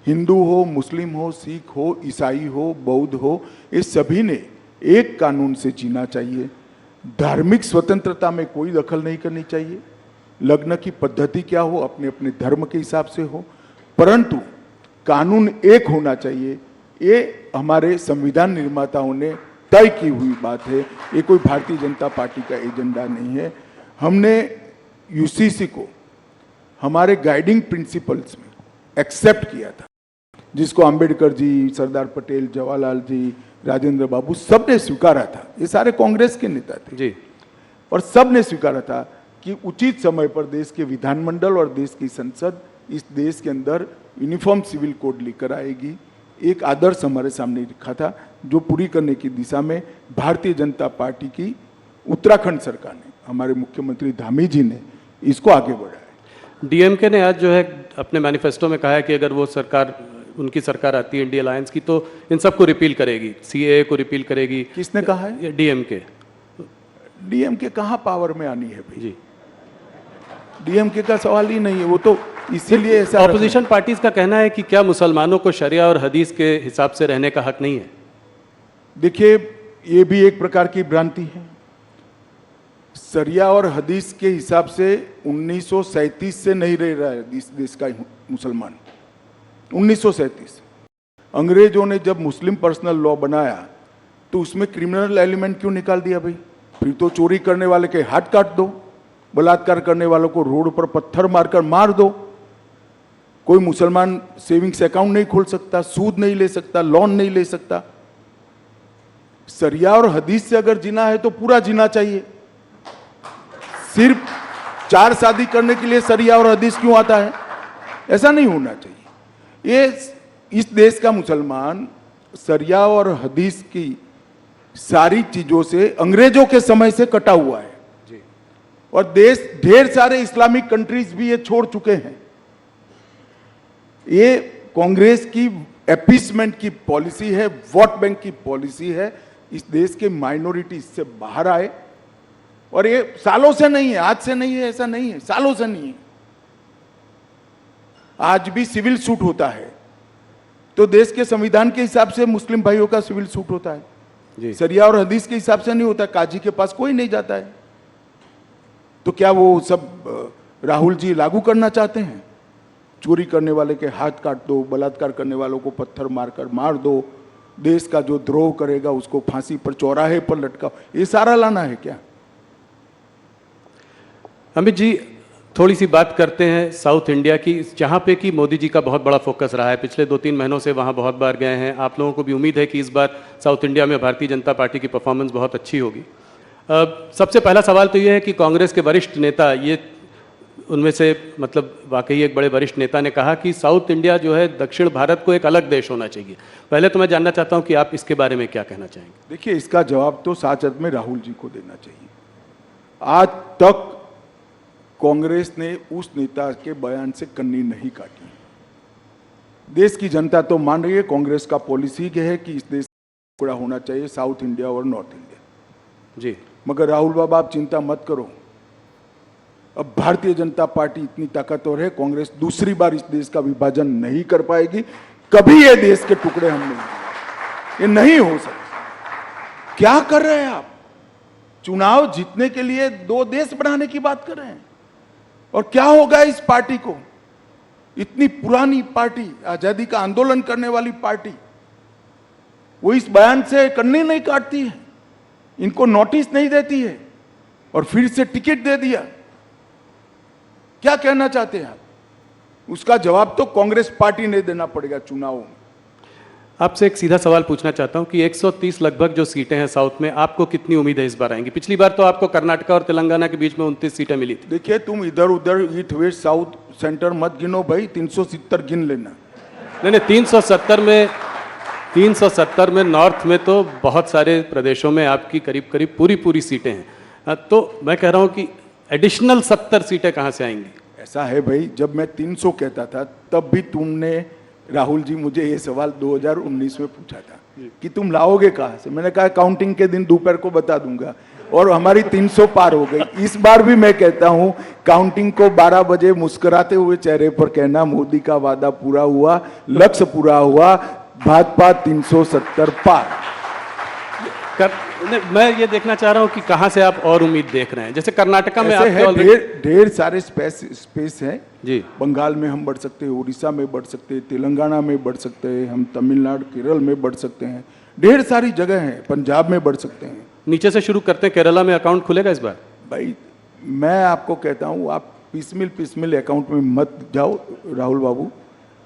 हिंदू हो, मुस्लिम हो, सिख हो, ईसाई हो, बौद्ध हो, ये सभी ने एक कानून से जीना चाहिए। धार्मिक स्वतंत्रता में कोई दखल नहीं करनी चाहिए। लग्न की पद्धति क्या हो, अपने अपने धर्म के हिसाब से हो, परंतु कानून एक होना चाहिए। ये हमारे संविधान निर्माताओं ने तय की हुई बात है, ये कोई भारतीय जनता पार्टी का एजेंडा नहीं है। हमने यूसीसी को हमारे गाइडिंग प्रिंसिपल्स में एक्सेप्ट किया था, जिसको अंबेडकर जी, सरदार पटेल, जवाहरलाल जी, राजेंद्र बाबू सब ने स्वीकारा था। ये सारे कांग्रेस के नेता थे जी, और सब ने स्वीकारा था कि उचित समय पर देश के विधानमंडल और देश की संसद इस देश के अंदर यूनिफॉर्म सिविल कोड लेकर आएगी। एक आदर्श हमारे सामने रखा था, जो पूरी करने की दिशा में भारतीय जनता पार्टी की उत्तराखंड सरकार ने, हमारे मुख्यमंत्री धामी जी ने इसको आगे बढ़ाया। डीएमके ने आज जो है अपने मैनिफेस्टो में कहा है कि अगर वो सरकार, उनकी सरकार आती है इंडिया अलायंस की, तो इन सबको रिपील करेगी, सीएए को रिपील करेगी। किसने कहा है? डीएमके। डीएमके कहाँ पावर में आनी है भाई? जी, डीएमके का सवाल ही नहीं है, वो तो इसीलिए ऐसा। ऑपोजिशन पार्टीज का कहना है कि क्या मुसलमानों को शरिया और हदीस के हिसाब से रहने का हक नहीं है? देखिए, ये भी एक प्रकार की भ्रांति है। शरिया और हदीस के हिसाब से 1937 से नहीं रह रहा है इस देश का मुसलमान। 1937 अंग्रेजों ने जब मुस्लिम पर्सनल लॉ बनाया तो उसमें क्रिमिनल एलिमेंट क्यों निकाल दिया भाई? फिर तो चोरी करने वाले के हाथ काट दो, बलात्कार करने वालों को रोड पर पत्थर मारकर मार दो। कोई मुसलमान सेविंग्स अकाउंट नहीं खोल सकता, सूद नहीं ले सकता, लोन नहीं ले सकता। शरिया और हदीस से अगर जीना है तो पूरा जीना चाहिए। सिर्फ 4 शादी करने के लिए शरिया और हदीस क्यों आता है? ऐसा नहीं होना चाहिए। ये इस देश का मुसलमान शरिया और हदीस की सारी चीजों से अंग्रेजों के समय से कटा हुआ है जी। और देश ढेर सारे इस्लामिक कंट्रीज भी ये छोड़ चुके हैं। ये कांग्रेस की एपीसमेंट की पॉलिसी है, वोट बैंक की पॉलिसी है। इस देश के माइनॉरिटी इससे बाहर आए, और ये सालों से नहीं है, आज से नहीं है, ऐसा नहीं है, सालों से नहीं है। आज भी सिविल सूट होता है तो देश के संविधान के हिसाब से मुस्लिम भाइयों का सिविल सूट होता है जी। सरिया और हदीस के हिसाब से नहीं होता। काजी के पास कोई नहीं जाता है। तो क्या वो सब राहुल जी लागू करना चाहते हैं? चोरी करने वाले के हाथ काट दो, बलात्कार करने वालों को पत्थर मारकर मार दो, देश का जो द्रोह करेगा उसको फांसी पर चौराहे पर लटकाओ, ये सारा लाना है क्या? अमित जी, थोड़ी सी बात करते हैं साउथ इंडिया की, जहाँ पे कि मोदी जी का बहुत बड़ा फोकस रहा है। पिछले 2-3 महीनों से वहाँ बहुत बार गए हैं। आप लोगों को भी उम्मीद है कि इस बार साउथ इंडिया में भारतीय जनता पार्टी की परफॉर्मेंस बहुत अच्छी होगी। सबसे पहला सवाल तो ये है कि कांग्रेस के वरिष्ठ नेता, ये उनमें से मतलब वाकई एक बड़े वरिष्ठ नेता ने कहा कि साउथ इंडिया जो है दक्षिण भारत को एक अलग देश होना चाहिए। पहले तो मैं जानना चाहता हूँ कि आप इसके बारे में क्या कहना चाहेंगे? देखिए, इसका जवाब तो सच अर्थ में राहुल जी को देना चाहिए। आज तक कांग्रेस ने उस नेता के बयान से कन्नी नहीं काटी। देश की जनता तो मान रही है, कांग्रेस का पॉलिसी है कि इस देश टुकड़ा होना चाहिए, साउथ इंडिया और नॉर्थ इंडिया जी। मगर राहुल बाबा, आप चिंता मत करो। अब भारतीय जनता पार्टी इतनी ताकतवर है, कांग्रेस दूसरी बार इस देश का विभाजन नहीं कर पाएगी। कभी ये देश के टुकड़े हम नहीं होंगे, ये नहीं हो सकता। क्या कर रहे हैं आप? चुनाव जीतने के लिए 2 देश बनाने की बात कर रहे हैं। और क्या होगा इस पार्टी को? इतनी पुरानी पार्टी, आजादी का आंदोलन करने वाली पार्टी, वो इस बयान से कन्नी नहीं काटती है, इनको नोटिस नहीं देती है और फिर से टिकट दे दिया। क्या कहना चाहते हैं आप? उसका जवाब तो कांग्रेस पार्टी ने देना पड़ेगा चुनावों में। आपसे एक सीधा सवाल पूछना चाहता हूं कि 130 लगभग जो सीटें हैं साउथ में, आपको कितनी उम्मीद है इस बार आएंगी? पिछली बार तो आपको कर्नाटका और तेलंगाना के बीच में 29 सीटें मिली थी। देखिए, तुम इधर उधर ईस्ट वेस्ट साउथ सेंटर मत गिनो भाई, 370 गिन लेना। नहीं, 370 में नॉर्थ में तो बहुत सारे प्रदेशों में आपकी करीब करीब पूरी सीटें हैं। तो मैं कह रहा हूं कि एडिशनल 70 सीटें कहां से आएंगी? ऐसा है भाई, जब मैं 300 कहता था तब भी तुमने, राहुल जी, मुझे ये सवाल 2019 में पूछा था कि तुम लाओगे कहां से। मैंने कहा काउंटिंग के दिन दोपहर को बता दूंगा, और हमारी 300 पार हो गई। इस बार भी मैं कहता हूं, काउंटिंग को 12 बजे मुस्कुराते हुए चेहरे पर कहना, मोदी का वादा पूरा हुआ, लक्ष्य पूरा हुआ, भाजपा 370 पार। मैं ये देखना चाह रहा हूं कि कहां से आप और उम्मीद देख रहे हैं। जैसे कर्नाटका में आपके ढेर सारे स्पेस है जी। बंगाल में हम बढ़ सकते हैं, उड़ीसा में बढ़ सकते हैं, तेलंगाना में बढ़ सकते हैं, हम तमिलनाडु केरल में बढ़ सकते हैं, ढेर सारी जगह हैं, पंजाब में बढ़ सकते हैं। नीचे से शुरू करते हैं, केरला में अकाउंट खुलेगा इस बार? भाई, मैं आपको कहता हूं, आप पिसमिल अकाउंट में मत जाओ राहुल बाबू।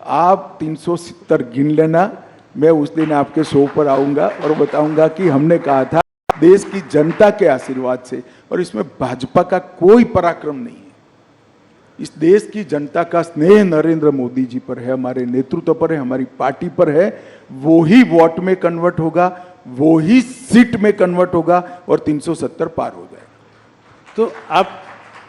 आप 370 गिन लेना, मैं उस दिन आपके शो पर आऊंगा और बताऊंगा कि हमने कहा था देश की जनता के आशीर्वाद से, और इसमें भाजपा का कोई पराक्रम नहीं है। इस देश की जनता का स्नेह नरेंद्र मोदी जी पर है, हमारे नेतृत्व पर है, हमारी पार्टी पर है। वो ही वोट में कन्वर्ट होगा, वो ही सीट में कन्वर्ट होगा और 370 पार हो जाएगा। तो आप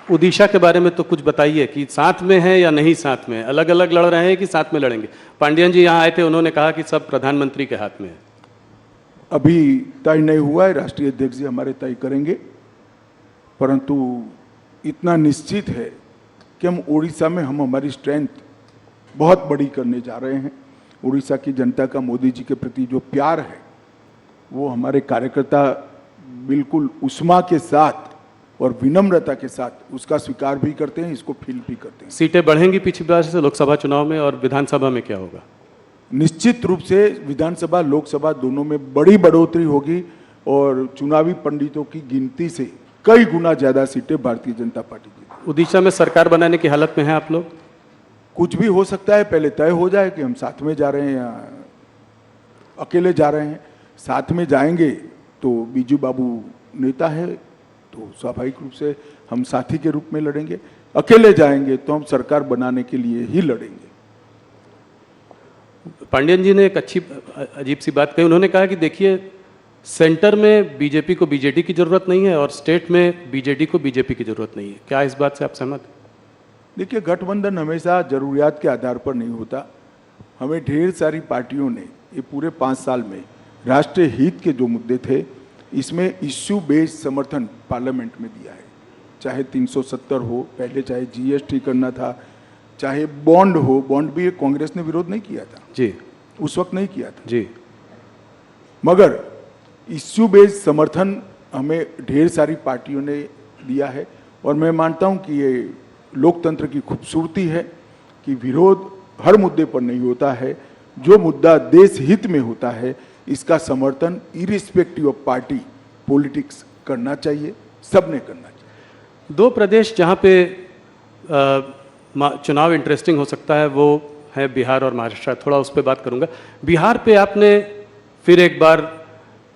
उड़ीसा के बारे में तो कुछ बताइए कि साथ में है या नहीं साथ में? अलग अलग लड़ रहे हैं कि साथ में लड़ेंगे? पांडियन जी यहाँ आए थे, उन्होंने कहा कि सब प्रधानमंत्री के हाथ में है। अभी तय नहीं हुआ है, राष्ट्रीय अध्यक्ष जी हमारे तय करेंगे, परंतु इतना निश्चित है कि हम उड़ीसा में हमारी स्ट्रेंथ बहुत बड़ी करने जा रहे हैं। उड़ीसा की जनता का मोदी जी के प्रति जो प्यार है, वो हमारे कार्यकर्ता बिल्कुल उष्मा के साथ और विनम्रता के साथ उसका स्वीकार भी करते हैं, इसको फील भी करते हैं। सीटें बढ़ेंगी पिछली बार से लोकसभा चुनाव में, और विधानसभा में क्या होगा? निश्चित रूप से विधानसभा लोकसभा दोनों में बड़ी बढ़ोतरी होगी, और चुनावी पंडितों की गिनती से कई गुना ज्यादा सीटें भारतीय जनता पार्टी जीतेगी। उड़ीसा में सरकार बनाने की हालत में है आप लोग? कुछ भी हो सकता है, पहले तय हो जाए कि हम साथ में जा रहे हैं या अकेले जा रहे हैं। साथ में जाएंगे तो बीजू बाबू नेता है, तो स्वाभाविक रूप से हम साथी के रूप में लड़ेंगे। अकेले जाएंगे तो हम सरकार बनाने के लिए ही लड़ेंगे। पांडियन जी ने एक अच्छी अजीब सी बात कही। उन्होंने कहा कि देखिए, सेंटर में बीजेपी को बीजेडी की जरूरत नहीं है और स्टेट में बीजेडी को बीजेपी की जरूरत नहीं है, क्या इस बात से आप सहमत हैं? देखिए, गठबंधन हमेशा जरूरियात के आधार पर नहीं होता। हमें ढेर सारी पार्टियों ने ये पूरे 5 साल में राष्ट्रीय हित के जो मुद्दे थे, इसमें इश्यू बेस्ड समर्थन पार्लियामेंट में दिया है। चाहे 370 हो, पहले चाहे जीएसटी करना था, चाहे बॉन्ड हो, बॉन्ड भी कांग्रेस ने विरोध नहीं किया था जी, उस वक्त नहीं किया था जी, मगर इश्यू बेस्ड समर्थन हमें ढेर सारी पार्टियों ने दिया है। और मैं मानता हूं कि ये लोकतंत्र की खूबसूरती है कि विरोध हर मुद्दे पर नहीं होता है। जो मुद्दा देश हित में होता है, इसका समर्थन इरिस्पेक्टिव ऑफ पार्टी पॉलिटिक्स करना चाहिए, सबने करना चाहिए। 2 प्रदेश जहाँ पे चुनाव इंटरेस्टिंग हो सकता है वो है बिहार और महाराष्ट्र। थोड़ा उस पर बात करूंगा। बिहार पे आपने फिर एक बार,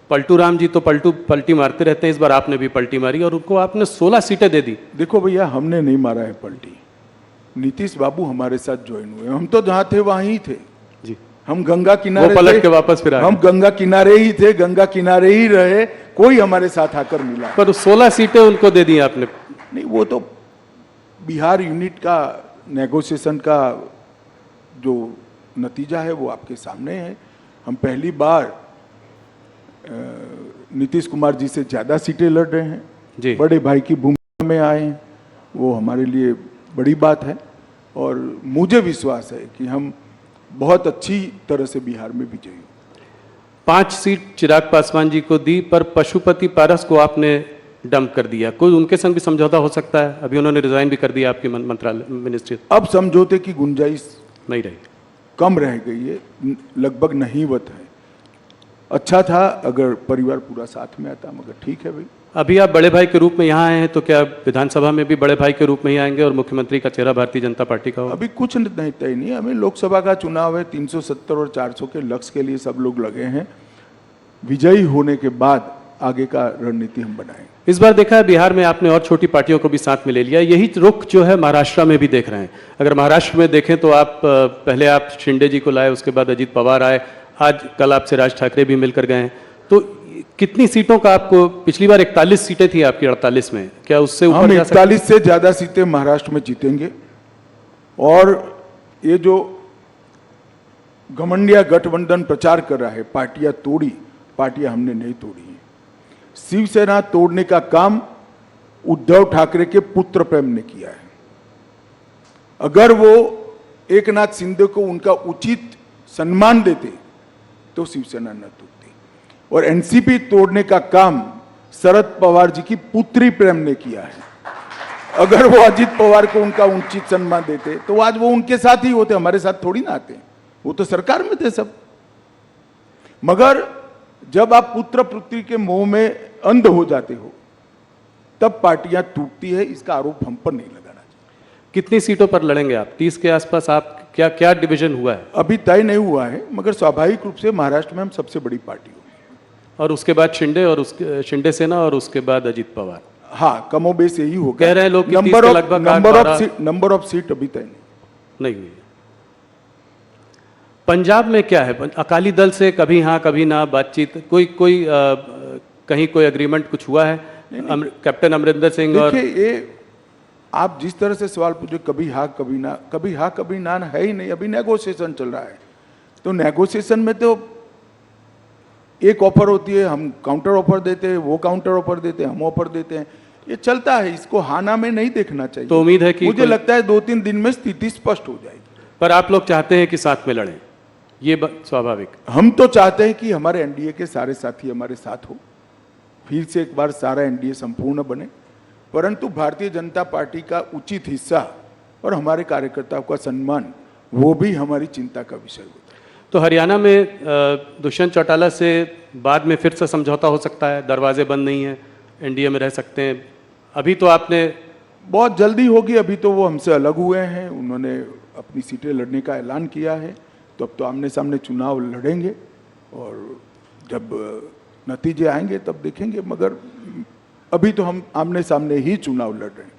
पलटू राम जी तो पलटी मारते रहते हैं, इस बार आपने भी पलटी मारी और उनको आपने 16 सीटें दे दी। देखो भैया, हमने नहीं मारा है पलटी, नीतीश बाबू हमारे साथ ज्वाइन हुए। हम तो जहाँ थे वहीं ही थे जी, हम गंगा किनारे वो पलट थे, के वापस फिर आ हम गए। गंगा किनारे ही थे, गंगा किनारे ही रहे, कोई हमारे साथ आकर मिला पर 16 सीटें उनको दे दी आपने। नहीं। वो तो बिहार यूनिट का नेगोशिएशन का जो नतीजा है वो आपके सामने है। हम पहली बार नीतीश कुमार जी से ज्यादा सीटें लड़ रहे हैं जी। बड़े भाई की भूमिका में आए हैं, वो हमारे लिए बड़ी बात है। और मुझे विश्वास है कि हम बहुत अच्छी तरह से बिहार में विजयी होंगे। 5 सीट चिराग पासवान जी को दी, पर पशुपति पारस को आपने डंप कर दिया। कोई उनके संग भी समझौता हो सकता है? अभी उन्होंने रिजाइन भी कर दिया आपकी मंत्रालय मिनिस्ट्री। अब समझौते की गुंजाइश नहीं रही, कम रह गई है, लगभग नहींवत है। अच्छा था अगर परिवार पूरा साथ में आता, मगर ठीक है भाई। अभी आप बड़े भाई के रूप में यहाँ आए हैं, तो क्या विधानसभा में भी बड़े भाई के रूप में ही आएंगे और मुख्यमंत्री का चेहरा भारतीय जनता पार्टी का होगा? अभी कुछ नहीं तय नहीं। हमें लोकसभा का चुनाव है, 370 और 400 के लक्ष्य के लिए सब लोग लगे हैं। विजयी होने के बाद आगे का रणनीति हम बनाएंगे। इस बार देखा है बिहार में आपने और छोटी पार्टियों को भी साथ में ले लिया। यही रुख जो है महाराष्ट्र में भी देख रहे हैं। अगर महाराष्ट्र में देखें तो आप पहले आप शिंदे जी को लाए, उसके बाद अजीत पवार आए, आज कल आपसे राज ठाकरे भी मिलकर गए हैं। तो कितनी सीटों का आपको, पिछली बार 41 सीटें थी आपकी 48 में, क्या उससे ऊपर हम जा सकते हैं? 41 से ज्यादा सीटें महाराष्ट्र में जीतेंगे। और ये जो घमंडिया गठबंधन प्रचार कर रहा है, पार्टियां तोड़ी, पार्टियां हमने नहीं तोड़ी है। शिवसेना तोड़ने का काम उद्धव ठाकरे के पुत्र प्रेम ने किया है। अगर वो एक नाथ शिंदे को उनका उचित सम्मान देते तो शिवसेना न टूटती। और एनसीपी तोड़ने का काम शरद पवार जी की पुत्री प्रेम ने किया है। अगर वो अजीत पवार को उनका उचित सम्मान देते तो आज वो उनके साथ ही होते, हमारे साथ थोड़ी ना आते। वो तो सरकार में थे सब। मगर जब आप पुत्र पुत्री के मोह में अंध हो जाते हो तब पार्टियां टूटती है। इसका आरोप हम पर नहीं लगाना चाहिए। कितनी सीटों पर लड़ेंगे आप? 30 के आसपास आप, क्या क्या डिवीजन हुआ है? अभी तय नहीं हुआ है, मगर स्वाभाविक रूप से महाराष्ट्र में हम सबसे बड़ी पार्टी होगी। और उसके बाद शिंदे, और उसके शिंदे सेना, और उसके बाद अजीत पवार। हाँ, कमोबेश यही होगा। कह रहे हैं लोग कि 30 नंबर के ऑफ लगभग नंबर ऑफ सीट अभी तय नहीं हुई है। पंजाब में क्या है? अकाली दल से कभी हाँ कभी ना बातचीत, कोई कहीं कोई एग्रीमेंट कुछ हुआ है? कैप्टन अमरिंदर सिंह और देखिए, ये आप जिस तरह से सवाल पूछे, कभी हाँ कभी ना, कभी हाँ कभी ना है ही नहीं। अभी नेगोशिएशन चल रहा है। तो नेगोशिएशन में तो एक ऑफर होती है, हम काउंटर ऑफर देते हैं, वो काउंटर ऑफर देते हैं, हम ऑफर देते हैं। ये चलता है, इसको हाना में नहीं देखना चाहिए। तो उम्मीद है कि मुझे लगता है 2-3 दिन में स्थिति स्पष्ट हो जाएगी। पर आप लोग चाहते हैं कि साथ में लड़ें, ये स्वाभाविक। हम तो चाहते हैं कि हमारे एनडीए के सारे साथी हमारे साथ हो, फिर से एक बार सारा एनडीए संपूर्ण बने। परंतु भारतीय जनता पार्टी का उचित हिस्सा और हमारे कार्यकर्ताओं का सम्मान, वो भी हमारी चिंता का विषय होता है। तो हरियाणा में दुष्यंत चौटाला से बाद में फिर से समझौता हो सकता है? दरवाजे बंद नहीं है, एनडीए में रह सकते हैं। अभी तो आपने, बहुत जल्दी होगी। अभी तो वो हमसे अलग हुए हैं, उन्होंने अपनी सीटें लड़ने का ऐलान किया है। तो अब तो आमने सामने चुनाव लड़ेंगे और जब नतीजे आएंगे तब देखेंगे। मगर अभी तो हम आमने सामने ही चुनाव लड़ रहे हैं।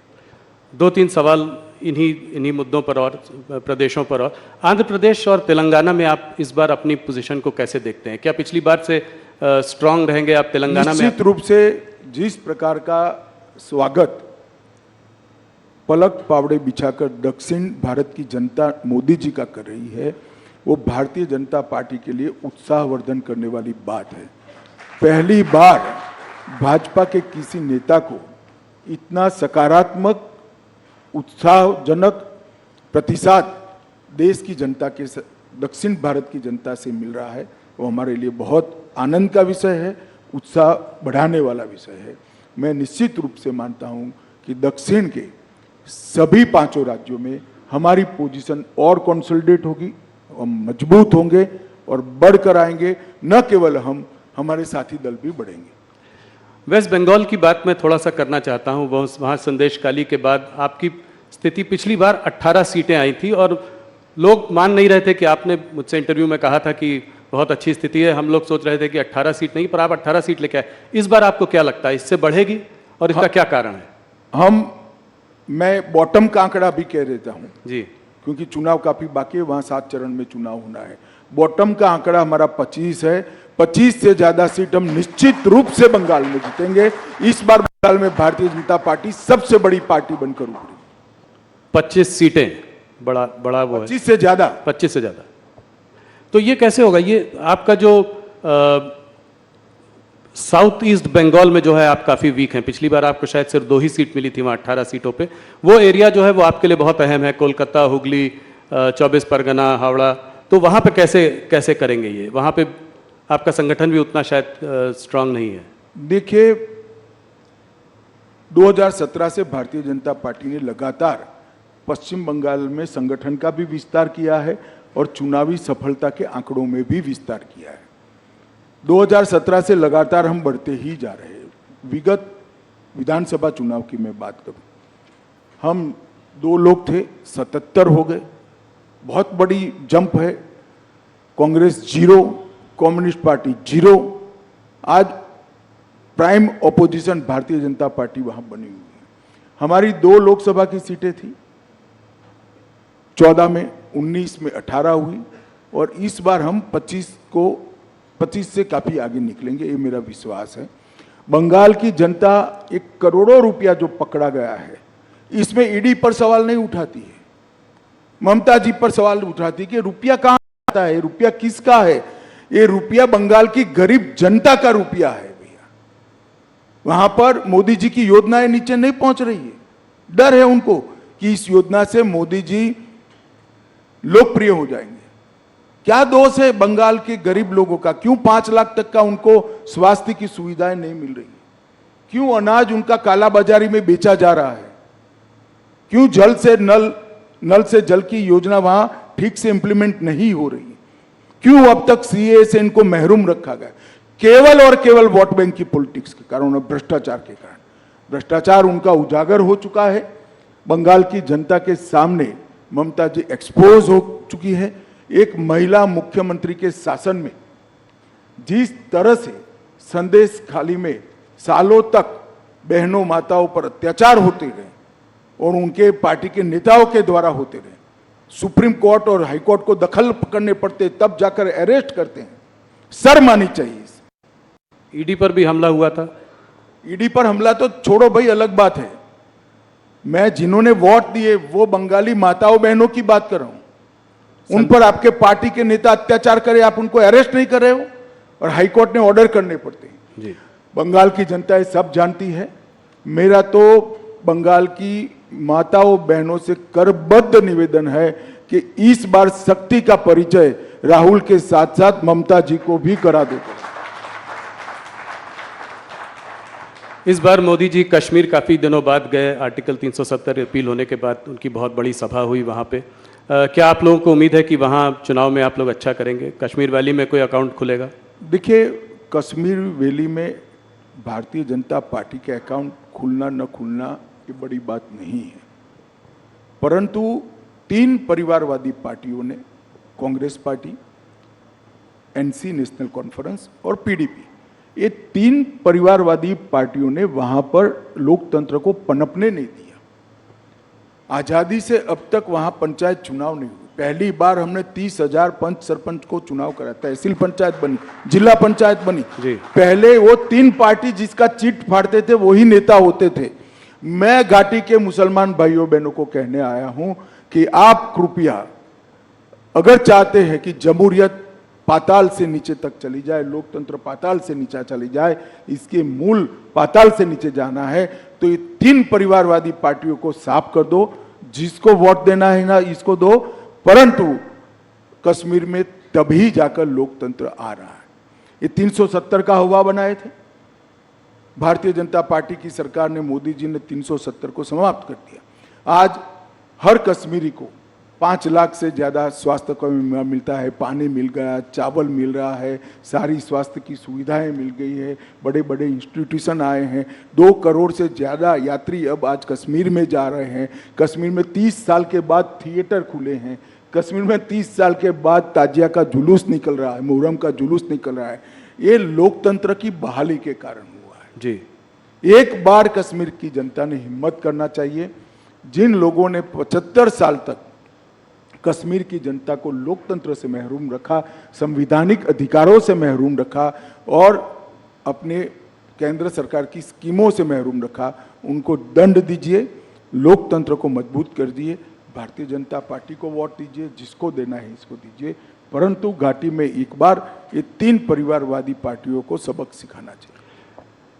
2-3 सवाल इन्हीं मुद्दों पर और प्रदेशों पर। और आंध्र प्रदेश और तेलंगाना में आप इस बार अपनी पोजीशन को कैसे देखते हैं? क्या पिछली बार से स्ट्रांग रहेंगे आप तेलंगाना में? निश्चित रूप से जिस प्रकार का स्वागत पलक पावड़े बिछाकर दक्षिण भारत की जनता मोदी जी का कर रही है, वो भारतीय जनता पार्टी के लिए उत्साहवर्धन करने वाली बात है। पहली बार भाजपा के किसी नेता को इतना सकारात्मक उत्साहजनक प्रतिसाद देश की जनता के दक्षिण भारत की जनता से मिल रहा है, वो हमारे लिए बहुत आनंद का विषय है, उत्साह बढ़ाने वाला विषय है। मैं निश्चित रूप से मानता हूं कि दक्षिण के सभी पांचों राज्यों में हमारी पोजीशन और कंसोलिडेट होगी, हम मजबूत होंगे और बढ़कर आएंगे। न केवल हम, हमारे साथी दल भी बढ़ेंगे। वेस्ट बंगाल की बात मैं थोड़ा सा करना चाहता हूं। वहाँ संदेशकाली के बाद आपकी स्थिति पिछली बार 18 सीटें आई थी और लोग मान नहीं रहे थे कि आपने मुझसे इंटरव्यू में कहा था कि बहुत अच्छी स्थिति है, हम लोग सोच रहे थे कि 18 सीट नहीं, पर आप 18 सीट लेके आए। इस बार आपको क्या लगता है, इससे बढ़ेगी और इसका क्या कारण है? मैं बॉटम का आंकड़ा भी कह देता हूं जी, क्योंकि चुनाव काफी बाकी है, वहां 7 चरण में चुनाव होना है। बॉटम का आंकड़ा हमारा 25 है। 25 से ज्यादा सीट हम निश्चित रूप से बंगाल में जीतेंगे। इस बार बंगाल में भारतीय जनता पार्टी सबसे बड़ी पार्टी बनकर उभरी। 25 सीटें, बड़ा वो है। 25 से ज्यादा। 25 से ज्यादा। तो ये कैसे होगा? ये आपका जो साउथ ईस्ट बंगाल में जो है आप काफी वीक हैं। पिछली बार आपको शायद सिर्फ 2 ही सीट मिली थी वहाँ 18 सीटों पे। वो एरिया जो है वो आपके लिए बहुत अहम है, कोलकाता, हुगली, 24 परगना, हावड़ा। तो वहाँ पे कैसे करेंगे ये? वहाँ पे आपका संगठन भी उतना शायद स्ट्रांग नहीं है। देखिए, 2017 से भारतीय जनता पार्टी ने लगातार पश्चिम बंगाल में संगठन का भी विस्तार किया है और चुनावी सफलता के आंकड़ों में भी विस्तार किया है। 2017 से लगातार हम बढ़ते ही जा रहे हैं। विगत विधानसभा चुनाव की मैं बात करूं, हम 2 लोग थे, 77 हो गए, बहुत बड़ी जंप है। Congress 0, communist party 0। आज prime opposition Bharatiya Janata party वहां बनी हुई है। हमारी 2 लोकसभा की सीटें थी, 14 में, 19 में 18 हुई और इस बार हम 25 से काफी आगे निकलेंगे, ये मेरा विश्वास है। बंगाल की जनता 1 करोड़ों रुपया जो पकड़ा गया है, इसमें ईडी पर सवाल नहीं उठाती है, ममता जी पर सवाल उठाती है कि रुपया कहां आता है, रुपया किसका है। ये रुपया बंगाल की गरीब जनता का रुपया है भैया। वहां पर मोदी जी की योजनाएं नीचे नहीं पहुंच रही है। डर है उनको कि इस योजना से मोदी जी लोकप्रिय हो जाएंगे। क्या दोष है बंगाल के गरीब लोगों का? क्यों 5 लाख तक का उनको स्वास्थ्य की सुविधाएं नहीं मिल रही? क्यों अनाज उनका कालाबाजारी में बेचा जा रहा है? क्यों जल से नल से जल की योजना वहां ठीक से इंप्लीमेंट नहीं हो रही? क्यों अब तक सीए से इनको महरूम रखा गया? केवल और केवल वोट बैंक की पॉलिटिक्स के कारण और भ्रष्टाचार के कारण। भ्रष्टाचार उनका उजागर हो चुका है। बंगाल की जनता के सामने ममता जी एक्सपोज हो चुकी है। एक महिला मुख्यमंत्री के शासन में जिस तरह से संदेश खाली में सालों तक बहनों माताओं पर अत्याचार होते रहे और उनके पार्टी के नेताओं के द्वारा होते रहे, सुप्रीम कोर्ट और हाई कोर्ट को दखल पकड़ने पड़ते, तब जाकर अरेस्ट करते हैं। शर्म आनी चाहिए। ईडी पर भी हमला हुआ था। ईडी पर हमला तो छोड़ो भाई, अलग बात है। मैं जिन्होंने वोट दिए वो बंगाली माताओं बहनों की बात कर रहा हूं। उन पर आपके पार्टी के नेता अत्याचार करे, आप उनको अरेस्ट नहीं कर रहे हो और हाईकोर्ट ने ऑर्डर करने पड़ते हैं जी। बंगाल की जनता ये सब जानती है। मेरा तो बंगाल की माताओं बहनों से करबद्ध निवेदन है कि इस बार शक्ति का परिचय राहुल के साथ साथ ममता जी को भी करा देते। इस बार मोदी जी कश्मीर काफ़ी दिनों बाद गए। आर्टिकल 370 अपील होने के बाद उनकी बहुत बड़ी सभा हुई वहाँ पे। क्या आप लोगों को उम्मीद है कि वहाँ चुनाव में आप लोग अच्छा करेंगे? कश्मीर वैली में कोई अकाउंट खुलेगा? देखिए, कश्मीर वैली में भारतीय जनता पार्टी के अकाउंट खुलना न खुलना ये बड़ी बात नहीं है, परंतु 3 परिवारवादी पार्टियों ने, Congress party, NC national conference और पीडीपी, ये 3 परिवारवादी पार्टियों ने वहां पर लोकतंत्र को पनपने नहीं दिया। आजादी से अब तक वहां पंचायत चुनाव नहीं हुए। पहली बार हमने 30,000 पंच सरपंच को चुनाव करा, तहसील पंचायत बनी, जिला पंचायत बनी। जी। पहले वो 3 पार्टी जिसका चिट फाड़ते थे वही नेता होते थे। मैं घाटी के मुसलमान भाइयों बहनों को कहने आया हूं कि आप कृपया अगर चाहते हैं कि जमहूरियत पाताल से नीचे तक चली जाए, लोकतंत्र पाताल से नीचे चली जाए, इसके मूल पाताल से नीचे जाना है, तो ये 3 परिवारवादी पार्टियों को साफ कर दो। जिसको वोट देना है ना इसको दो, परंतु कश्मीर में तभी जाकर लोकतंत्र आ रहा है। ये 370 का हवा बनाए थे भारतीय जनता पार्टी की सरकार ने, मोदी जी ने 370 को समाप्त कर दिया। आज हर कश्मीरी को 5 लाख से ज्यादा स्वास्थ्य को मिलता है, पानी मिल गया, चावल मिल रहा है, सारी स्वास्थ्य की सुविधाएं मिल गई है, बड़े बड़े इंस्टीट्यूशन आए हैं, 2 करोड़ से ज्यादा यात्री अब आज कश्मीर में जा रहे हैं। कश्मीर में 30 साल के बाद थिएटर खुले हैं, कश्मीर में 30 साल के बाद ताजिया का जुलूस निकल रहा है, मुहर्रम का जुलूस निकल रहा है। ये लोकतंत्र की बहाली के कारण हुआ है। जी। एक बार कश्मीर की जनता ने हिम्मत करना चाहिए। जिन लोगों ने 75 साल तक कश्मीर की जनता को लोकतंत्र से महरूम रखा, संवैधानिक अधिकारों से महरूम रखा और अपने केंद्र सरकार की स्कीमों से महरूम रखा, उनको दंड दीजिए, लोकतंत्र को मजबूत कर दिए, भारतीय जनता पार्टी को वोट दीजिए, जिसको देना है इसको दीजिए, परंतु घाटी में एक बार ये 3 परिवारवादी पार्टियों को सबक सिखाना चाहिए।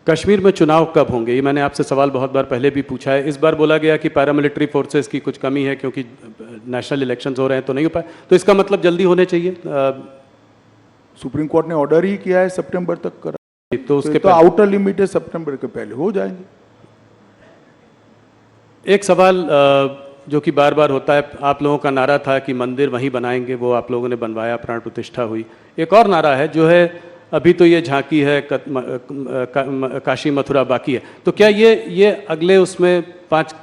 कश्मीर में चुनाव कब होंगे, ये मैंने आपसे सवाल बहुत बार पहले भी पूछा है। इस बार बोला गया कि पैरामिलिट्री फोर्सेस की कुछ कमी है क्योंकि नेशनल इलेक्शंस हो रहे हैं तो नहीं हो पाए, तो इसका मतलब जल्दी होने चाहिए। सुप्रीम कोर्ट ने ऑर्डर ही किया है सितंबर तक करा, तो उसके तो आउटर लिमिट है, सितंबर के पहले हो जाएंगे। एक सवाल जो कि बार बार होता है, आप लोगों का नारा था कि मंदिर वहीं बनाएंगे, वो आप लोगों ने बनवाया, प्राण प्रतिष्ठा हुई। एक और नारा है जो है अभी तो ये झांकी है, काशी मथुरा बाकी है, तो क्या ये अगले उसमें 5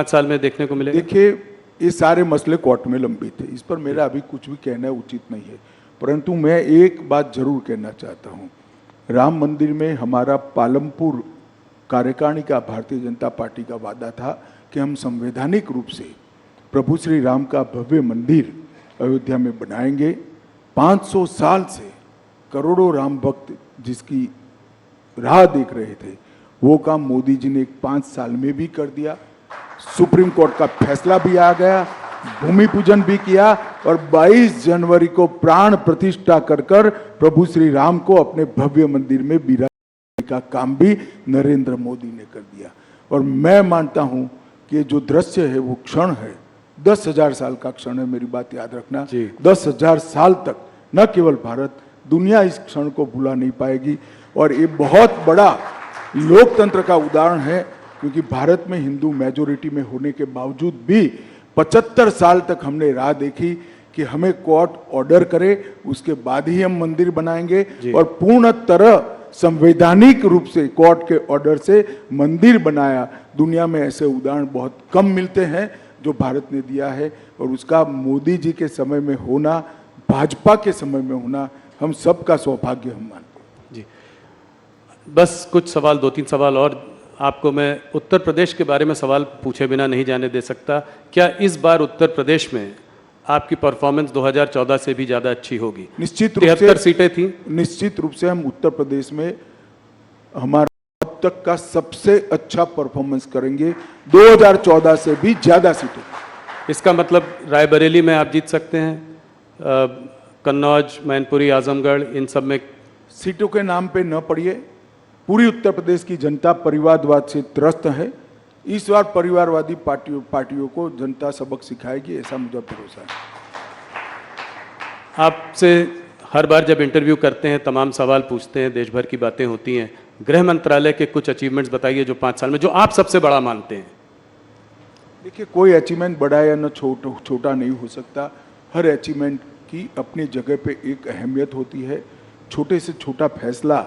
साल में देखने को मिलेगा? देखिए, ये सारे मसले कोर्ट में लंबित है, इस पर मेरा अभी कुछ भी कहना उचित नहीं है, परंतु मैं एक बात जरूर कहना चाहता हूँ। राम मंदिर में हमारा पालमपुर कार्यकारिणी का भारतीय जनता पार्टी का वादा था कि हम संवैधानिक रूप से प्रभु श्री राम का भव्य मंदिर अयोध्या में बनाएंगे। 500 साल से करोड़ों राम भक्त जिसकी राह देख रहे थे, वो काम मोदी जी ने 5 साल में भी कर दिया। सुप्रीम कोर्ट का फैसला भी आ गया, भूमि पूजन भी किया और 22 जनवरी को प्राण प्रतिष्ठा कर प्रभु श्री राम को अपने भव्य मंदिर में बिराजने का काम भी नरेंद्र मोदी ने कर दिया। और मैं मानता हूं कि जो दृश्य है वो क्षण है, 10,000 साल का क्षण है, मेरी बात याद रखना। 10,000 साल तक न केवल भारत, दुनिया इस क्षण को भुला नहीं पाएगी। और ये बहुत बड़ा लोकतंत्र का उदाहरण है, क्योंकि भारत में हिंदू मेजोरिटी में होने के बावजूद भी 75 साल तक हमने राह देखी कि हमें कोर्ट ऑर्डर करे, उसके बाद ही हम मंदिर बनाएंगे। और पूर्ण तरह संवैधानिक रूप से कोर्ट के ऑर्डर से मंदिर बनाया। दुनिया में ऐसे उदाहरण बहुत कम मिलते हैं जो भारत ने दिया है, और उसका मोदी जी के समय में होना, भाजपा के समय में होना, हम सबका सौभाग्य हम मानते हैं। जी, बस कुछ सवाल, 2-3 सवाल और आपको मैं उत्तर प्रदेश के बारे में सवाल पूछे बिना नहीं जाने दे सकता। क्या इस बार उत्तर प्रदेश में आपकी परफॉर्मेंस 2014 से भी ज़्यादा अच्छी होगी? निश्चित रूप से 73 सीटें थी। निश्चित रूप से हम उत्तर प्रदेश में हमारा अब तक का सबसे अच्छा परफॉर्मेंस करेंगे, 2014 से भी ज़्यादा सीटें। इसका मतलब रायबरेली में आप जीत सकते हैं, कन्नौज, मैनपुरी, आजमगढ़, इन सब में? सीटों के नाम पे न पड़िए, पूरी उत्तर प्रदेश की जनता परिवारवाद से त्रस्त है। इस बार परिवारवादी पार्टियों को जनता सबक सिखाएगी, ऐसा मुझे भरोसा है। आपसे हर बार जब इंटरव्यू करते हैं तमाम सवाल पूछते हैं, देश भर की बातें होती हैं। गृह मंत्रालय के कुछ अचीवमेंट्स बताइए जो 5 साल में, जो आप सबसे बड़ा मानते हैं। देखिए, कोई अचीवमेंट बड़ा या न छोटा नहीं हो सकता। हर अचीवमेंट की अपनी जगह पे एक अहमियत होती है। छोटे से छोटा फैसला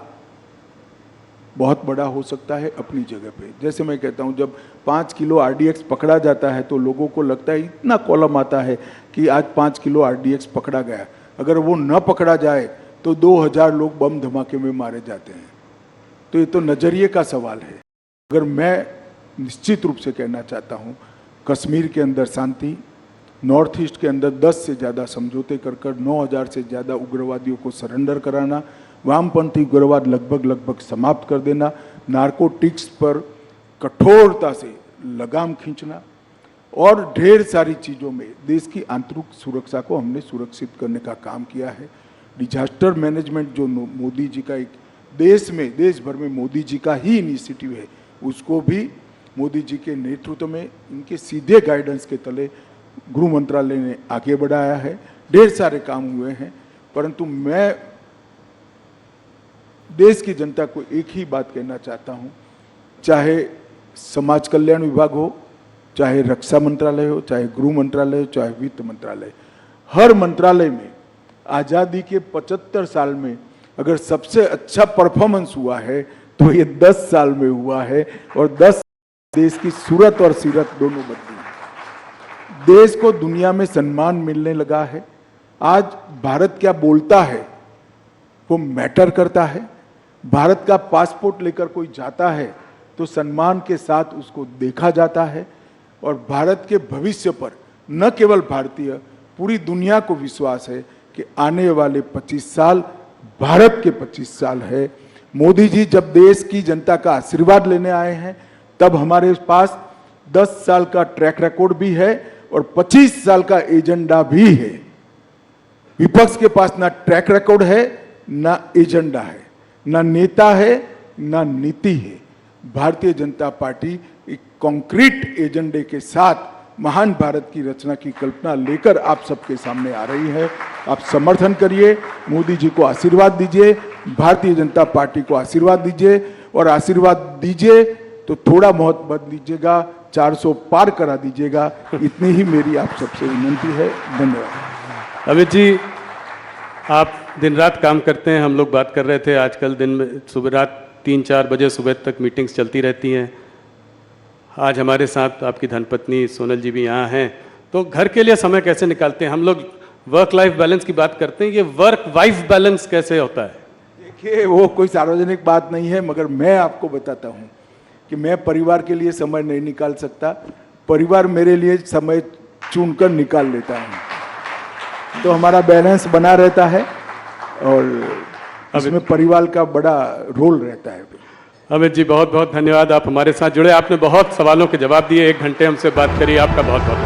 बहुत बड़ा हो सकता है अपनी जगह पे। जैसे मैं कहता हूँ, जब 5 किलो RDX पकड़ा जाता है तो लोगों को लगता है, इतना कॉलम आता है कि आज 5 किलो RDX पकड़ा गया। अगर वो न पकड़ा जाए तो 2000 लोग बम धमाके में मारे जाते हैं। तो ये तो नज़रिए का सवाल है। अगर मैं निश्चित रूप से कहना चाहता हूँ, कश्मीर के अंदर शांति, नॉर्थ ईस्ट के अंदर 10 से ज़्यादा समझौते कर 9,000 से ज़्यादा उग्रवादियों को सरेंडर कराना, वामपंथी उग्रवाद लगभग समाप्त कर देना, नारकोटिक्स पर कठोरता से लगाम खींचना और ढेर सारी चीज़ों में देश की आंतरिक सुरक्षा को हमने सुरक्षित करने का काम किया है। डिजास्टर मैनेजमेंट जो मोदी जी का एक देश भर में मोदी जी का ही इनिशिएटिव है, उसको भी मोदी जी के नेतृत्व में इनके सीधे गाइडेंस के तले गृह मंत्रालय ने आगे बढ़ाया है। ढेर सारे काम हुए हैं, परंतु मैं देश की जनता को एक ही बात कहना चाहता हूं, चाहे समाज कल्याण विभाग हो, चाहे रक्षा मंत्रालय हो, चाहे गृह मंत्रालय हो, चाहे वित्त मंत्रालय, हर मंत्रालय में आज़ादी के 75 साल में अगर सबसे अच्छा परफॉर्मेंस हुआ है तो ये 10 साल में हुआ है, और 10 देश की सूरत और सीरत दोनों बदली। देश को दुनिया में सम्मान मिलने लगा है। आज भारत क्या बोलता है वो मैटर करता है। भारत का पासपोर्ट लेकर कोई जाता है तो सम्मान के साथ उसको देखा जाता है, और भारत के भविष्य पर न केवल भारतीय, पूरी दुनिया को विश्वास है कि आने वाले 25 साल भारत के 25 साल है। मोदी जी जब देश की जनता का आशीर्वाद लेने आए हैं, तब हमारे पास 10 साल का ट्रैक रिकॉर्ड भी है और 25 साल का एजेंडा भी है। विपक्ष के पास ना ट्रैक रिकॉर्ड है, ना एजेंडा है, ना नेता है, ना नीति है। भारतीय जनता पार्टी एक कॉन्क्रीट एजेंडे के साथ महान भारत की रचना की कल्पना लेकर आप सबके सामने आ रही है। आप समर्थन करिए, मोदी जी को आशीर्वाद दीजिए, भारतीय जनता पार्टी को आशीर्वाद दीजिए, और आशीर्वाद दीजिए तो थोड़ा बहुत बद दीजिएगा, 400 पार करा दीजिएगा। इतनी ही मेरी आप सबसे विनंती है। धन्यवाद। अमित जी, आप दिन रात काम करते हैं। हम लोग बात कर रहे थे, आजकल दिन में सुबह रात 3-4 बजे सुबह तक मीटिंग्स चलती रहती हैं। आज हमारे साथ आपकी धर्मपत्नी सोनल जी भी यहाँ हैं, तो घर के लिए समय कैसे निकालते हैं? हम लोग वर्क लाइफ बैलेंस की बात करते हैं, ये वर्क वाइफ बैलेंस कैसे होता है? देखिए, वो कोई सार्वजनिक बात नहीं है, मगर मैं आपको बताता हूँ कि मैं परिवार के लिए समय नहीं निकाल सकता। परिवार मेरे लिए समय चुनकर निकाल लेता है, तो हमारा बैलेंस बना रहता है और इसमें परिवार का बड़ा रोल रहता है। अमित जी, बहुत बहुत धन्यवाद, आप हमारे साथ जुड़े, आपने बहुत सवालों के जवाब दिए, 1 घंटे हमसे बात करी, आपका बहुत बहुत